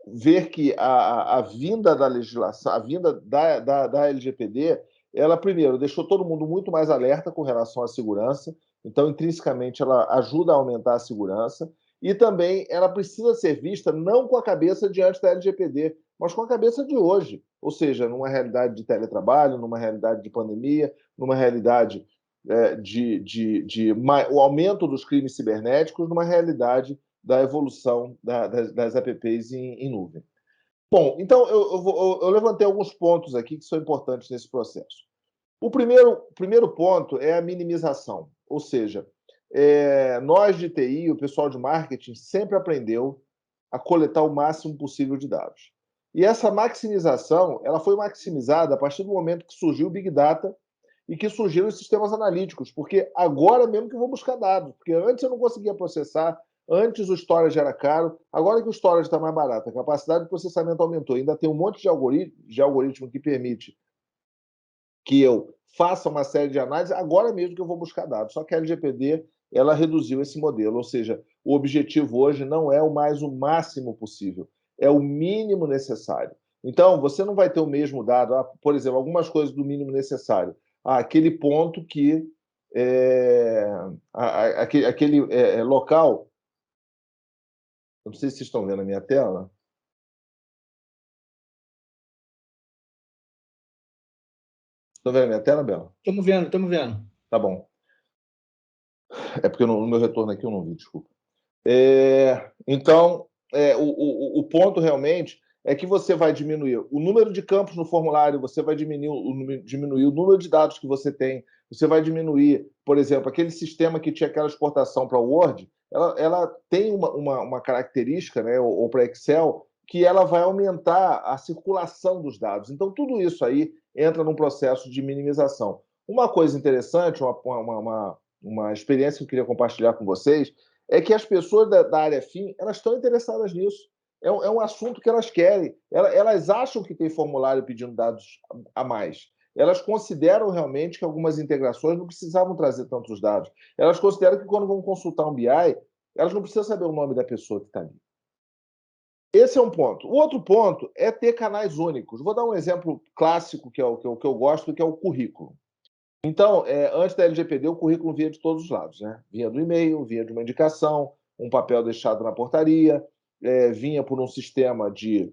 ver que a vinda da legislação, a vinda da LGPD, ela, primeiro, deixou todo mundo muito mais alerta com relação à segurança, então, intrinsecamente, ela ajuda a aumentar a segurança, e também ela precisa ser vista não com a cabeça diante da LGPD, mas com a cabeça de hoje, ou seja, numa realidade de teletrabalho, numa realidade de pandemia, numa realidade o aumento dos crimes cibernéticos, numa realidade da evolução das apps em nuvem. Bom, então eu levantei alguns pontos aqui que são importantes nesse processo. O primeiro ponto é a minimização, ou seja, nós de TI, o pessoal de marketing, sempre aprendeu a coletar o máximo possível de dados. E essa maximização ela foi maximizada a partir do momento que surgiu o Big Data e que surgiram os sistemas analíticos, porque agora mesmo que eu vou buscar dados, porque antes eu não conseguia processar, antes o storage era caro, agora que o storage está mais barato, a capacidade de processamento aumentou, ainda tem um monte de algoritmo que permite que eu faça uma série de análises, agora mesmo que eu vou buscar dados. Só que a LGPD ela reduziu esse modelo, ou seja, o objetivo hoje não é mais o máximo possível, é o mínimo necessário. Então, você não vai ter o mesmo dado, por exemplo, algumas coisas do mínimo necessário. Aquele ponto que aquele local. Não sei se vocês estão vendo a minha tela. Estão vendo a minha tela, Bela? Estamos vendo, estamos vendo. Tá bom. É porque no meu retorno aqui eu não vi, desculpa. Então, o ponto realmente é que você vai diminuir o número de campos no formulário, você vai diminuir o número de dados que você tem, você vai diminuir, por exemplo, aquele sistema que tinha aquela exportação para o Word, ela tem uma característica, né, ou para Excel, que ela vai aumentar a circulação dos dados. Então, tudo isso aí entra num processo de minimização. Uma coisa interessante, uma experiência que eu queria compartilhar com vocês, é que as pessoas da área FIM, elas estão interessadas nisso. É um assunto que elas querem. Elas acham que tem formulário pedindo dados a mais. Elas consideram realmente que algumas integrações não precisavam trazer tantos dados. Elas consideram que quando vão consultar um BI, elas não precisam saber o nome da pessoa que está ali. Esse é um ponto. O outro ponto é ter canais únicos. Vou dar um exemplo clássico que eu gosto, que é o currículo. Então, antes da LGPD, o currículo vinha de todos os lados, né? Vinha do e-mail, vinha de uma indicação, um papel deixado na portaria, vinha por um sistema de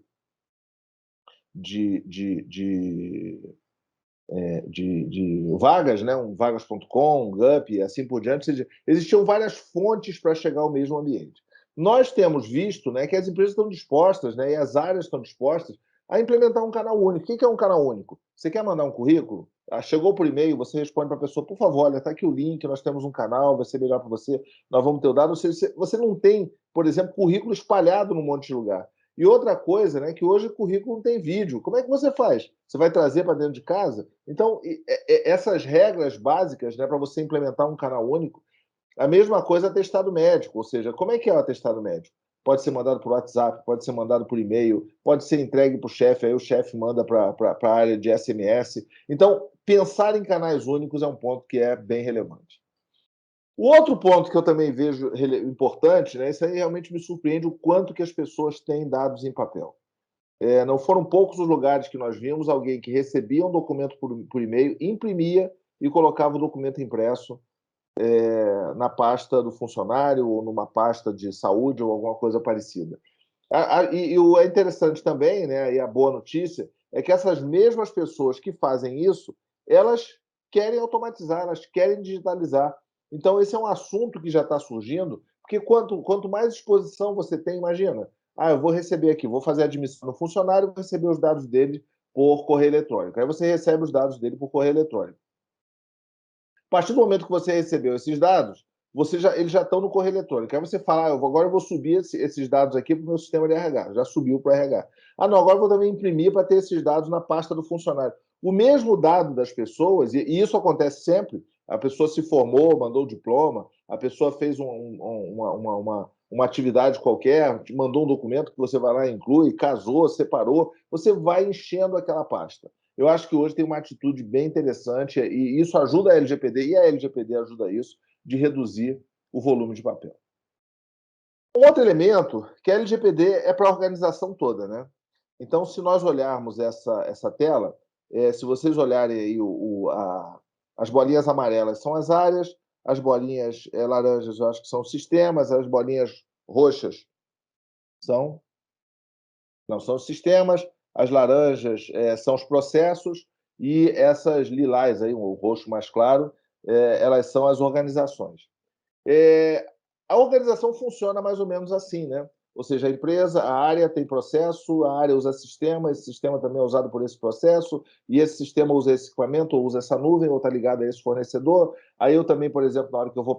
vagas, né? Um vagas.com, um GUP, e assim por diante. Ou seja, existiam várias fontes para chegar ao mesmo ambiente. Nós temos visto, né, que as empresas estão dispostas, né, e as áreas estão dispostas a implementar um canal único. O que é um canal único? Você quer mandar um currículo? Chegou por e-mail, você responde para a pessoa, por favor, olha, está aqui o link, nós temos um canal, vai ser melhor para você, nós vamos ter o dado. Você não tem, por exemplo, currículo espalhado num monte de lugar. E outra coisa, né, que hoje o currículo não tem vídeo. Como é que você faz? Você vai trazer para dentro de casa? Então, essas regras básicas, né, para você implementar um canal único, a mesma coisa atestado médico, ou seja, como é que é o atestado médico? Pode ser mandado por WhatsApp, pode ser mandado por e-mail, pode ser entregue para o chefe, aí o chefe manda para a área de SMS. Então, pensar em canais únicos é um ponto que é bem relevante. O outro ponto que eu também vejo importante, né, isso aí realmente me surpreende o quanto que as pessoas têm dados em papel. Não foram poucos os lugares que nós vimos alguém que recebia um documento por e-mail, imprimia e colocava o documento impresso na pasta do funcionário ou numa pasta de saúde ou alguma coisa parecida. E o interessante também, né, e a boa notícia, é que essas mesmas pessoas que fazem isso, elas querem automatizar, elas querem digitalizar. Então, esse é um assunto que já está surgindo, porque quanto mais exposição você tem, imagina, eu vou receber aqui, vou fazer a admissão no funcionário, vou receber os dados dele por correio eletrônico. Aí você recebe os dados dele por correio eletrônico. A partir do momento que você recebeu esses dados, eles já estão no correio eletrônico. Aí você fala, agora eu vou subir esses dados aqui para o meu sistema de RH. Já subiu para o RH. Não, agora eu vou também imprimir para ter esses dados na pasta do funcionário. O mesmo dado das pessoas, e isso acontece sempre, a pessoa se formou, mandou o diploma, a pessoa fez uma atividade qualquer, mandou um documento que você vai lá e inclui, casou, separou, você vai enchendo aquela pasta. Eu acho que hoje tem uma atitude bem interessante e isso ajuda a LGPD, e a LGPD ajuda isso, de reduzir o volume de papel. Um outro elemento que a LGPD é para a organização toda, né? Então, se nós olharmos essa tela, se vocês olharem aí as bolinhas amarelas são as áreas, as bolinhas laranjas eu acho que são os sistemas, as bolinhas roxas não são os sistemas, as laranjas são os processos e essas lilás, aí, o roxo mais claro, elas são as organizações. A organização funciona mais ou menos assim, né? Ou seja, a empresa, a área tem processo, a área usa sistema, esse sistema também é usado por esse processo, e esse sistema usa esse equipamento, ou usa essa nuvem, ou está ligado a esse fornecedor. Aí eu também, por exemplo, na hora que eu vou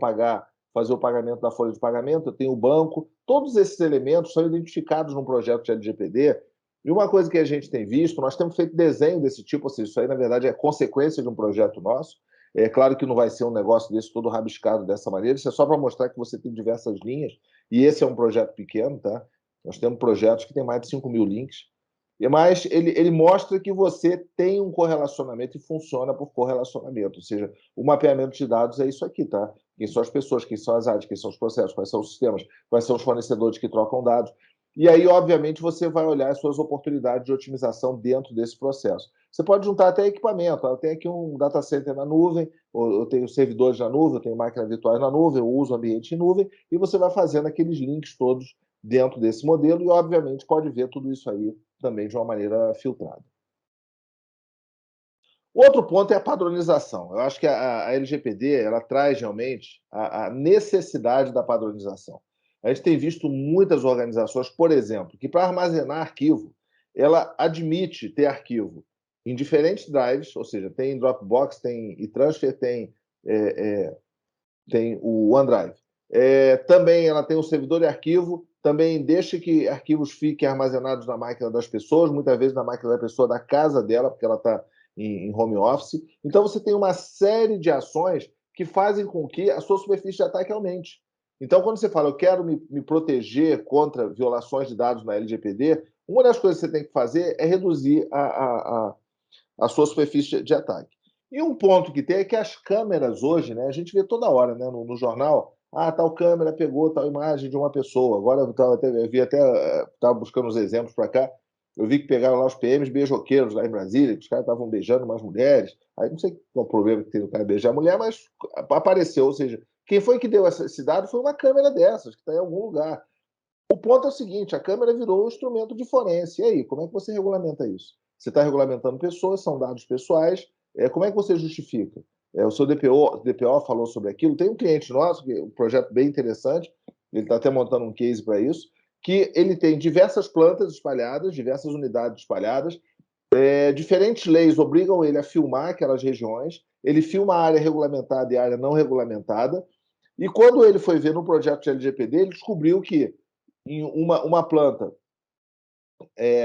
fazer o pagamento da folha de pagamento, eu tenho o banco. Todos esses elementos são identificados num projeto de LGPD. E uma coisa que a gente tem visto, nós temos feito desenho desse tipo, ou seja, isso aí, na verdade, é consequência de um projeto nosso. É claro que não vai ser um negócio desse todo rabiscado dessa maneira, isso é só para mostrar que você tem diversas linhas, e esse é um projeto pequeno, tá? Nós temos projetos que têm mais de 5.000 links, mas ele mostra que você tem um correlacionamento e funciona por correlacionamento, ou seja, o mapeamento de dados é isso aqui, tá? Quem são as pessoas, quem são as áreas, quem são os processos, quais são os sistemas, quais são os fornecedores que trocam dados. E aí, obviamente, você vai olhar as suas oportunidades de otimização dentro desse processo. Você pode juntar até equipamento. Eu tenho aqui um data center na nuvem, eu tenho servidores na nuvem, eu tenho máquinas virtuais na nuvem, eu uso ambiente em nuvem, e você vai fazendo aqueles links todos dentro desse modelo e, obviamente, pode ver tudo isso aí também de uma maneira filtrada. Outro ponto é a padronização. Eu acho que a LGPD ela traz realmente a necessidade da padronização. A gente tem visto muitas organizações, por exemplo, que para armazenar arquivo, ela admite ter arquivo em diferentes drives, ou seja, tem Dropbox, tem eTransfer, tem o OneDrive. Também ela tem o servidor de arquivo, também deixa que arquivos fiquem armazenados na máquina das pessoas, muitas vezes na máquina da pessoa da casa dela, porque ela está em home office. Então, você tem uma série de ações que fazem com que a sua superfície de ataque aumente. Então, quando você fala, eu quero me proteger contra violações de dados na LGPD, uma das coisas que você tem que fazer é reduzir a sua superfície de ataque. E um ponto que tem é que as câmeras hoje, né, a gente vê toda hora, né, no jornal, tal câmera pegou tal imagem de uma pessoa. Agora eu vi até, estava buscando os exemplos para cá, eu vi que pegaram lá os PMs beijoqueiros lá em Brasília, que os caras estavam beijando umas mulheres. Aí não sei qual o problema que tem no cara beijar a mulher, mas apareceu. Ou seja, quem foi que deu esse dado foi uma câmera dessas, que está em algum lugar. O ponto é o seguinte, a câmera virou um instrumento de forense. E aí, como é que você regulamenta isso? Você está regulamentando pessoas, são dados pessoais, como é que você justifica? O seu DPO falou sobre aquilo. Tem um cliente nosso, um projeto bem interessante, ele está até montando um case para isso, que ele tem diversas plantas espalhadas, diversas unidades espalhadas, diferentes leis obrigam ele a filmar aquelas regiões, ele filma a área regulamentada e a área não regulamentada, e quando ele foi ver no projeto de LGPD, ele descobriu que em uma planta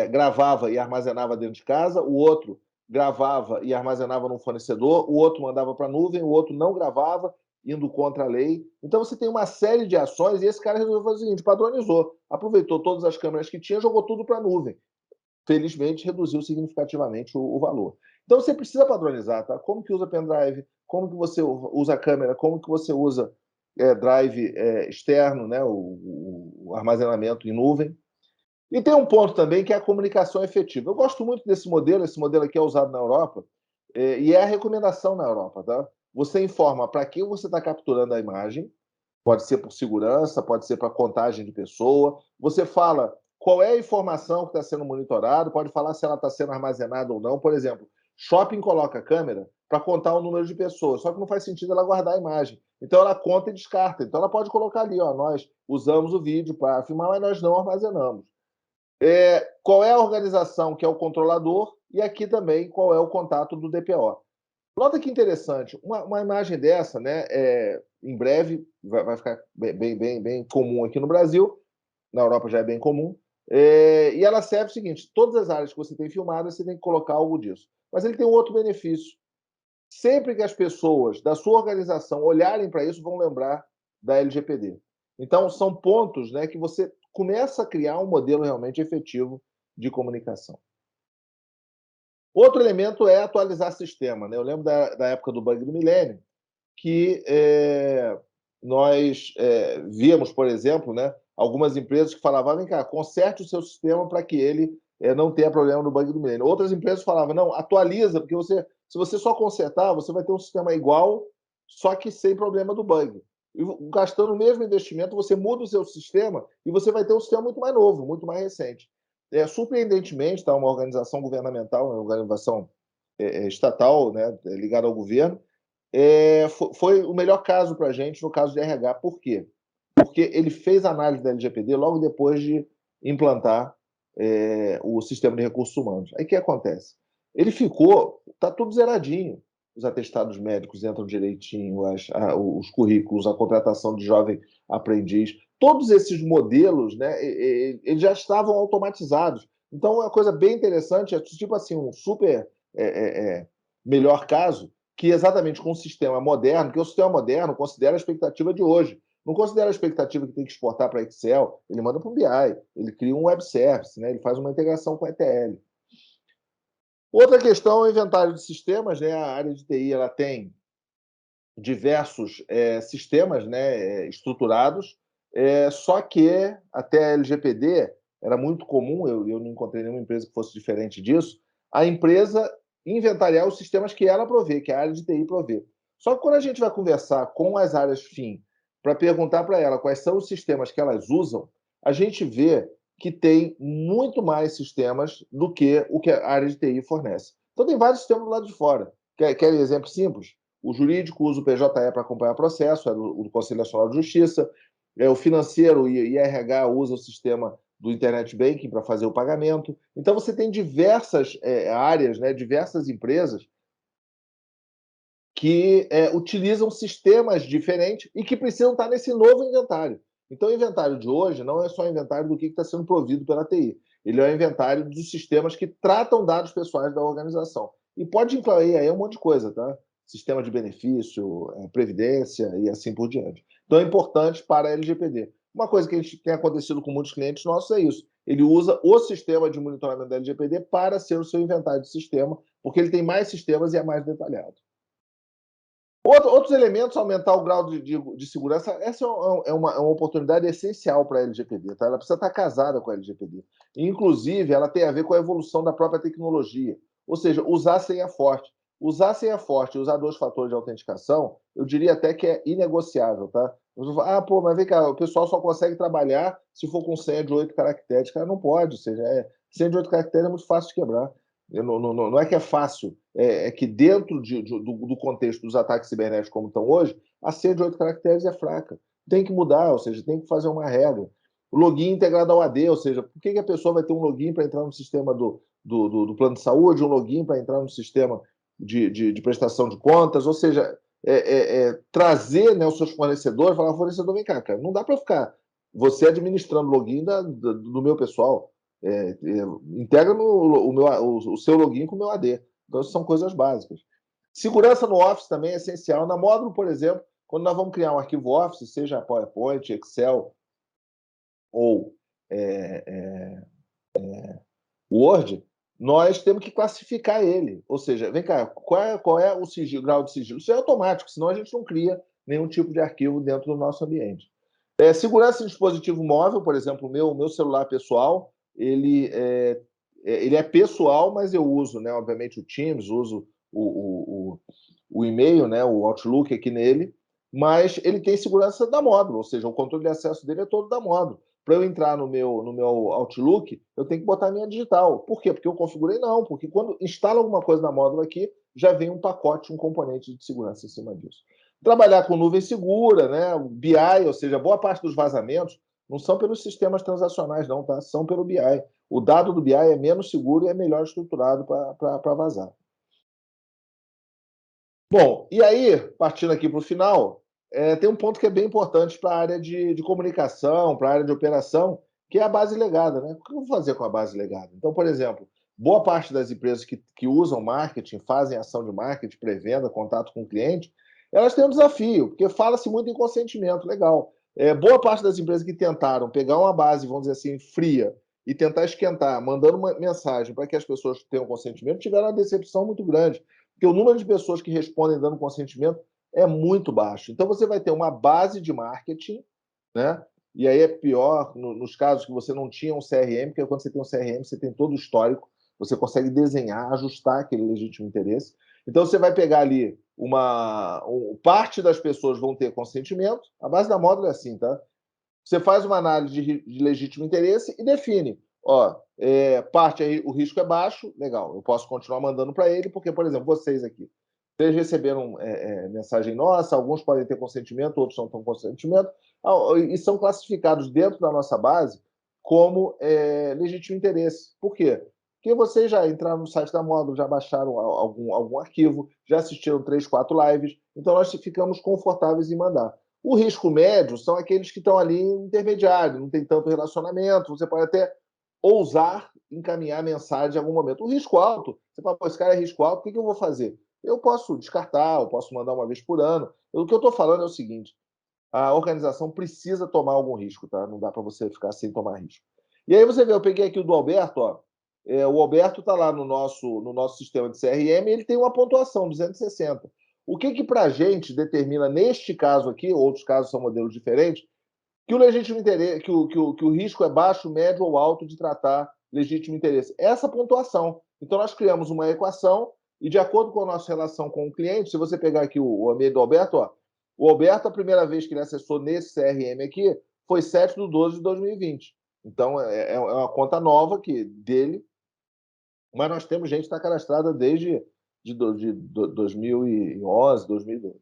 gravava e armazenava dentro de casa, o outro gravava e armazenava num fornecedor, o outro mandava para a nuvem, o outro não gravava, indo contra a lei. Então, você tem uma série de ações e esse cara resolveu fazer o seguinte, padronizou, aproveitou todas as câmeras que tinha, jogou tudo para a nuvem. Felizmente, reduziu significativamente o valor. Então, você precisa padronizar, tá? Como que usa pendrive, como que você usa câmera, como que você usa drive externo, né? o armazenamento em nuvem. E tem um ponto também que é a comunicação efetiva. Eu gosto muito desse modelo, esse modelo aqui é usado na Europa, e é a recomendação na Europa, tá? Você informa para quem você está capturando a imagem, pode ser por segurança, pode ser para contagem de pessoa, você fala qual é a informação que está sendo monitorada, pode falar se ela está sendo armazenada ou não. Por exemplo, shopping coloca câmera para contar o número de pessoas, só que não faz sentido ela guardar a imagem. Então ela conta e descarta. Então ela pode colocar ali, ó, nós usamos o vídeo para filmar, mas nós não armazenamos. Qual é a organização que é o controlador e aqui também qual é o contato do DPO. Nota que interessante, uma imagem dessa, né, em breve vai ficar bem comum aqui no Brasil, na Europa já é bem comum, e ela serve o seguinte, todas as áreas que você tem filmadas, você tem que colocar algo disso. Mas ele tem um outro benefício. Sempre que as pessoas da sua organização olharem para isso, vão lembrar da LGPD. Então, são pontos, né, que você começa a criar um modelo realmente efetivo de comunicação. Outro elemento é atualizar sistema, né? Eu lembro da época do bug do milênio, que nós víamos, por exemplo, né, algumas empresas que falavam, vem cá, conserte o seu sistema para que ele não tenha problema no bug do milênio. Outras empresas falavam, não, atualiza, porque se você só consertar, você vai ter um sistema igual, só que sem problema do bug. E gastando o mesmo investimento, você muda o seu sistema e você vai ter um sistema muito mais novo, muito mais recente. Surpreendentemente, tá, uma organização governamental, uma organização estatal, né, ligada ao governo, foi o melhor caso para a gente no caso de RH. Por quê? Porque ele fez análise da LGPD logo depois de implantar o sistema de recursos humanos. Aí o que acontece? Ele está tudo zeradinho. Os atestados médicos entram direitinho, os currículos, a contratação de jovem aprendiz, todos esses modelos, né, eles já estavam automatizados. Então, é uma coisa bem interessante, é tipo assim, um super melhor caso, que exatamente com um sistema moderno, porque o sistema moderno considera a expectativa de hoje. Não considera a expectativa que tem que exportar para Excel, ele manda para o BI, ele cria um web service, né, ele faz uma integração com a ETL. Outra questão é o inventário de sistemas, né? A área de TI ela tem diversos sistemas, né, estruturados, só que até a LGPD era muito comum, eu não encontrei nenhuma empresa que fosse diferente disso, a empresa inventariar os sistemas que ela provê, que a área de TI provê. Só que quando a gente vai conversar com as áreas FIM para perguntar para ela quais são os sistemas que elas usam, a gente vê que tem muito mais sistemas do que o que a área de TI fornece. Então, tem vários sistemas do lado de fora. Querem exemplo simples? O jurídico usa o PJE para acompanhar o processo, o do Conselho Nacional de Justiça. O financeiro e RH usa o sistema do Internet Banking para fazer o pagamento. Então, você tem diversas áreas, né, diversas empresas que utilizam sistemas diferentes e que precisam estar nesse novo inventário. Então, o inventário de hoje não é só o inventário do que está sendo provido pela TI. Ele é o inventário dos sistemas que tratam dados pessoais da organização. E pode incluir aí um monte de coisa, tá? Sistema de benefício, previdência e assim por diante. Então, é importante para a LGPD. Uma coisa que tem acontecido com muitos clientes nossos é isso. Ele usa o sistema de monitoramento da LGPD para ser o seu inventário de sistema, porque ele tem mais sistemas e é mais detalhado. Outros elementos, aumentar o grau de segurança, essa é uma oportunidade essencial para a LGPD. Tá? Ela precisa estar casada com a LGPD. Inclusive, ela tem a ver com a evolução da própria tecnologia. Ou seja, usar senha forte. Usar senha forte e usar 2 fatores de autenticação, eu diria até que é inegociável. Tá? Mas vem cá, o pessoal só consegue trabalhar se for com senha de 8 caracteres. Cara, não pode. Ou seja, senha de 8 caracteres é muito fácil de quebrar. Não é que é fácil, é que dentro do contexto dos ataques cibernéticos como estão hoje, a senha de 8 caracteres é fraca. Tem que mudar, ou seja, tem que fazer uma regra. O login integrado ao AD, ou seja, por que a pessoa vai ter um login para entrar no sistema do plano de saúde, um login para entrar no sistema de prestação de contas, ou seja, trazer, né, os seus fornecedores, falar, fornecedor, vem cá, cara, não dá para ficar você administrando o login do meu pessoal. integra o seu login com o meu AD. Então, isso são coisas básicas. Segurança no Office também é essencial. Na Módulo, por exemplo, quando nós vamos criar um arquivo Office, seja PowerPoint, Excel ou Word, nós temos que classificar ele. Ou seja, vem cá, qual é o sigilo, grau de sigilo? Isso é automático, senão a gente não cria nenhum tipo de arquivo dentro do nosso ambiente. Segurança em dispositivo móvel, por exemplo, o meu celular pessoal, ele é pessoal, mas eu uso, né, obviamente, o Teams, uso o e-mail, né, o Outlook aqui nele, mas ele tem segurança da Módulo, ou seja, o controle de acesso dele é todo da Módulo. Para eu entrar no meu Outlook, eu tenho que botar a minha digital. Por quê? Porque eu configurei? Não, porque quando instala alguma coisa na Módulo aqui, já vem um pacote, um componente de segurança em cima disso. Trabalhar com nuvem segura, né? O BI, ou seja, boa parte dos vazamentos não são pelos sistemas transacionais, não, tá? São pelo BI. O dado do BI é menos seguro e é melhor estruturado para vazar. Bom, e aí, partindo aqui para o final, tem um ponto que é bem importante para a área de comunicação, para a área de operação, que é a base legada, né? O que eu vou fazer com a base legada? Então, por exemplo, boa parte das empresas que usam marketing, fazem ação de marketing, pré-venda, contato com o cliente, elas têm um desafio, porque fala-se muito em consentimento, legal. Boa parte das empresas que tentaram pegar uma base, vamos dizer assim, fria, e tentar esquentar, mandando uma mensagem para que as pessoas tenham consentimento, tiveram uma decepção muito grande, porque o número de pessoas que respondem dando consentimento é muito baixo. Então, você vai ter uma base de marketing, né? E aí é pior nos casos que você não tinha um CRM, porque quando você tem um CRM, você tem todo o histórico, você consegue desenhar, ajustar aquele legítimo interesse. Então, você vai pegar ali parte das pessoas vão ter consentimento. A base da Módulo é assim, tá? Você faz uma análise de legítimo interesse e define. O risco é baixo, legal, eu posso continuar mandando para ele, porque, por exemplo, vocês receberam mensagem nossa, alguns podem ter consentimento, outros não têm consentimento, e são classificados dentro da nossa base como legítimo interesse. Por quê? Porque vocês já entraram no site da Módulo, já baixaram algum arquivo, já assistiram 3, 4 lives, então nós ficamos confortáveis em mandar. O risco médio são aqueles que estão ali intermediários, não tem tanto relacionamento, você pode até ousar encaminhar mensagem em algum momento. O risco alto, você fala, esse cara é risco alto, o que eu vou fazer? Eu posso descartar, eu posso mandar uma vez por ano. O que eu estou falando é o seguinte, a organização precisa tomar algum risco, tá? Não dá para você ficar sem tomar risco. E aí você vê, eu peguei aqui o do Alberto, o Alberto está lá no nosso sistema de CRM, ele tem uma pontuação, 260. O que para a gente determina, neste caso aqui, outros casos são modelos diferentes, que o legítimo interesse, que o risco é baixo, médio ou alto de tratar legítimo interesse? Essa pontuação. Então, nós criamos uma equação e, de acordo com a nossa relação com o cliente, se você pegar aqui o e-mail do Alberto, o Alberto, a primeira vez que ele acessou nesse CRM aqui, foi 7/12/2020. Então, é uma conta nova dele, mas nós temos gente que está cadastrada desde 2011, 2012.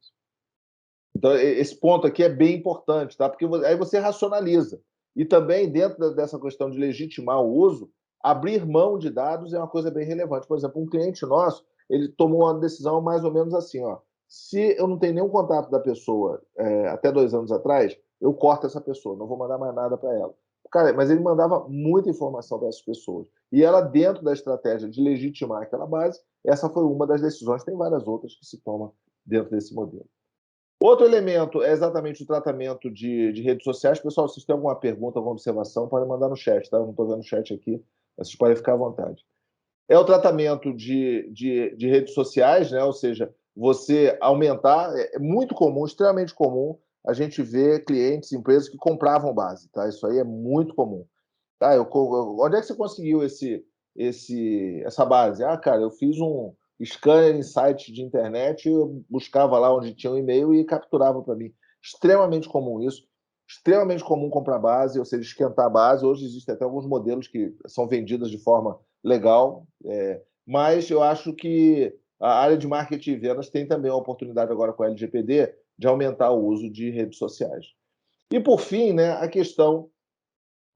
Então, esse ponto aqui é bem importante, tá? Porque aí você racionaliza. E também, dentro dessa questão de legitimar o uso, abrir mão de dados é uma coisa bem relevante. Por exemplo, um cliente nosso, ele tomou uma decisão mais ou menos assim, se eu não tenho nenhum contato da pessoa até 2 anos atrás, eu corto essa pessoa, não vou mandar mais nada para ela. Cara, mas ele mandava muita informação para essas pessoas. E ela, dentro da estratégia de legitimar aquela base, essa foi uma das decisões. Tem várias outras que se tomam dentro desse modelo. Outro elemento é exatamente o tratamento de redes sociais. Pessoal, se vocês têm alguma pergunta, alguma observação, podem mandar no chat, tá? Eu não estou vendo o chat aqui, mas vocês podem ficar à vontade. É o tratamento de redes sociais, né? Ou seja, você aumentar, é muito comum, extremamente comum, a gente ver clientes, empresas que compravam base, tá? Isso aí é muito comum. Tá? Onde é que você conseguiu essa base? Cara, eu fiz um scanner em site de internet, eu buscava lá onde tinha um e-mail e capturava para mim. Extremamente comum isso. Extremamente comum comprar base, ou seja, esquentar a base. Hoje existem até alguns modelos que são vendidos de forma legal, mas eu acho que a área de marketing e vendas tem também a oportunidade agora com a LGPD de aumentar o uso de redes sociais. E, por fim, né, a questão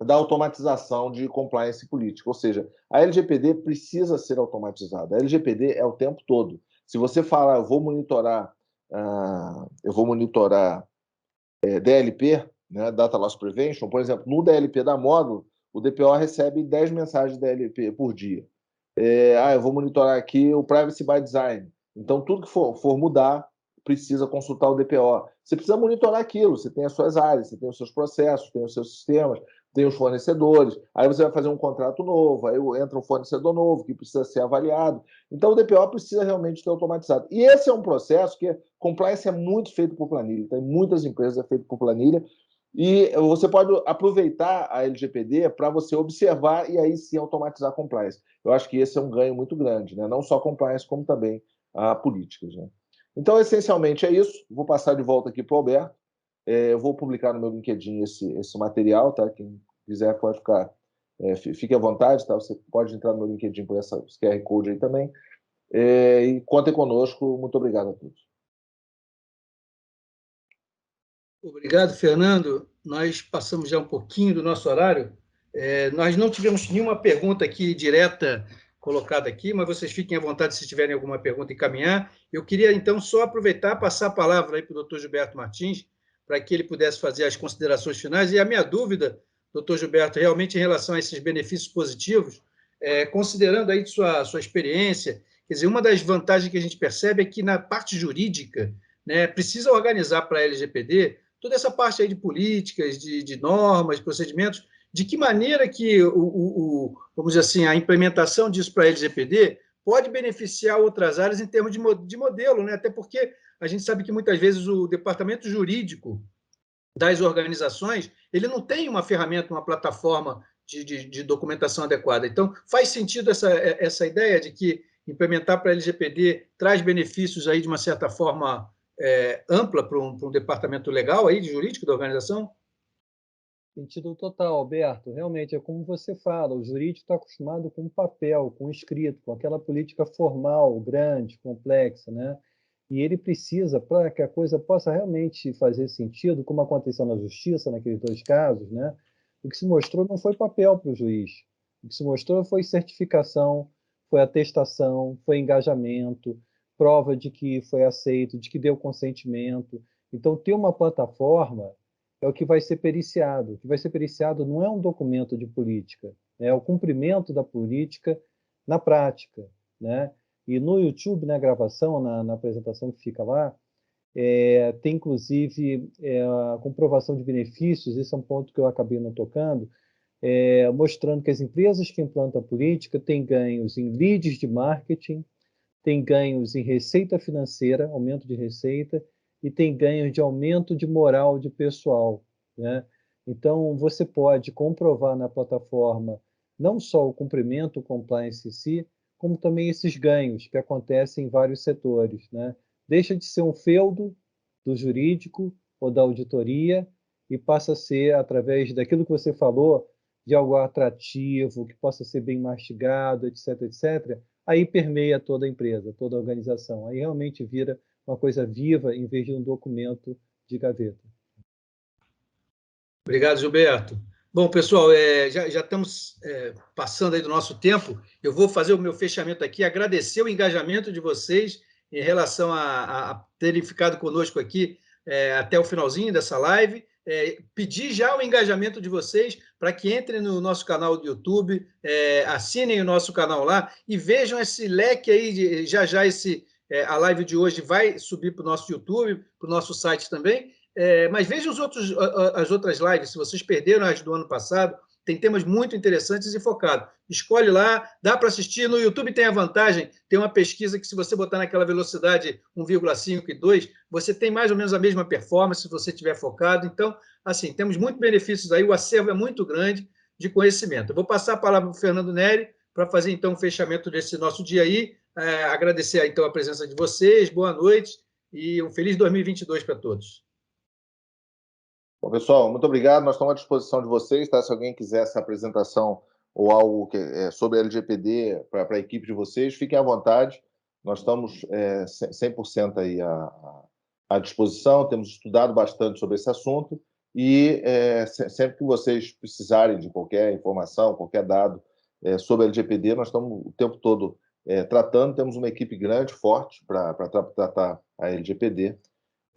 da automatização de compliance política, ou seja, a LGPD precisa ser automatizada. A LGPD é o tempo todo. Se você falar, eu vou monitorar DLP, né, Data Loss Prevention, por exemplo, no DLP da Módulo, o DPO recebe 10 mensagens DLP por dia. Eu vou monitorar aqui o Privacy by Design. Então, tudo que for mudar, precisa consultar o DPO. Você precisa monitorar aquilo, você tem as suas áreas, você tem os seus processos, tem os seus sistemas, tem os fornecedores, aí você vai fazer um contrato novo, aí entra um fornecedor novo que precisa ser avaliado. Então, o DPO precisa realmente ser automatizado. E esse é um processo que compliance é muito feito por planilha, tem muitas empresas é feito por planilha, e você pode aproveitar a LGPD para você observar e aí sim automatizar a compliance. Eu acho que esse é um ganho muito grande, né? Não só compliance, como também políticas, né? Então, essencialmente é isso. Vou passar de volta aqui para o Alberto. Eu vou publicar no meu LinkedIn esse material, tá? Quem quiser pode ficar, fique à vontade, tá? Você pode entrar no meu LinkedIn por esse QR Code aí também. E contem conosco. Muito obrigado a todos. Obrigado, Fernando. Nós passamos já um pouquinho do nosso horário. Nós não tivemos nenhuma pergunta aqui direta colocada aqui, mas vocês fiquem à vontade se tiverem alguma pergunta encaminhar. Eu queria, então, só aproveitar e passar a palavra aí para o doutor Gilberto Martins, para que ele pudesse fazer as considerações finais. E a minha dúvida, doutor Gilberto, realmente em relação a esses benefícios positivos, considerando aí sua experiência, quer dizer, uma das vantagens que a gente percebe é que na parte jurídica, né, precisa organizar para a LGPD toda essa parte aí de políticas, de normas, procedimentos, de que maneira que, vamos dizer assim, a implementação disso para a LGPD pode beneficiar outras áreas em termos de modelo, né? Até porque a gente sabe que muitas vezes o departamento jurídico das organizações, ele não tem uma ferramenta, uma plataforma de documentação adequada. Então, faz sentido essa ideia de que implementar para a LGPD traz benefícios aí de uma certa forma ampla para um departamento legal aí, de jurídico da organização? Sentido total, Alberto. Realmente, é como você fala, o jurídico está acostumado com papel, com escrito, com aquela política formal, grande, complexa, né? E ele precisa, para que a coisa possa realmente fazer sentido, como aconteceu na justiça, naqueles 2 casos, né? O que se mostrou não foi papel para o juiz. O que se mostrou foi certificação, foi atestação, foi engajamento, prova de que foi aceito, de que deu consentimento. Então, ter uma plataforma é o que vai ser periciado. O que vai ser periciado não é um documento de política, é o cumprimento da política na prática, né? E no YouTube, na gravação, na apresentação que fica lá, tem inclusive a comprovação de benefícios, esse é um ponto que eu acabei não tocando, mostrando que as empresas que implantam a política têm ganhos em leads de marketing, têm ganhos em receita financeira, aumento de receita, e tem ganhos de aumento de moral de pessoal, né? Então, você pode comprovar na plataforma não só o cumprimento, o compliance em si, como também esses ganhos que acontecem em vários setores, né? Deixa de ser um feudo do jurídico ou da auditoria e passa a ser, através daquilo que você falou, de algo atrativo, que possa ser bem mastigado, etc., etc., aí permeia toda a empresa, toda a organização. Aí realmente vira uma coisa viva em vez de um documento de gaveta. Obrigado, Gilberto. Bom, pessoal, já estamos passando aí do nosso tempo. Eu vou fazer o meu fechamento aqui, agradecer o engajamento de vocês em relação a terem ficado conosco aqui até o finalzinho dessa live. Pedir já o engajamento de vocês para que entrem no nosso canal do YouTube, assinem o nosso canal lá e vejam esse leque aí, já a live de hoje vai subir para o nosso YouTube, para o nosso site também. Mas vejam as outras lives, se vocês perderam as do ano passado, tem temas muito interessantes e focados. Escolhe lá, dá para assistir. No YouTube tem a vantagem, tem uma pesquisa que se você botar naquela velocidade 1,5 e 2, você tem mais ou menos a mesma performance se você estiver focado. Então, assim, temos muitos benefícios aí, o acervo é muito grande de conhecimento. Eu vou passar a palavra para o Fernando Neri para fazer, então, o fechamento desse nosso dia aí. Agradecer, então, a presença de vocês, boa noite e um feliz 2022 para todos. Bom, pessoal, muito obrigado. Nós estamos à disposição de vocês, tá? Se alguém quiser essa apresentação ou algo sobre a LGPD para a equipe de vocês, fiquem à vontade. Nós estamos 100% aí à disposição, temos estudado bastante sobre esse assunto e sempre que vocês precisarem de qualquer informação, qualquer dado sobre a LGPD, nós estamos o tempo todo tratando, temos uma equipe grande, forte, para tratar a LGPD.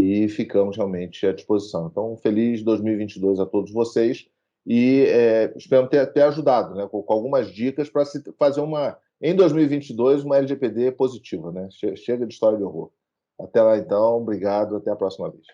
E ficamos realmente à disposição. Então, feliz 2022 a todos vocês e espero ter ajudado, né, com algumas dicas para se fazer em 2022, uma LGPD positiva, né? Chega de história de horror. Até lá, então. Obrigado. Até a próxima vez.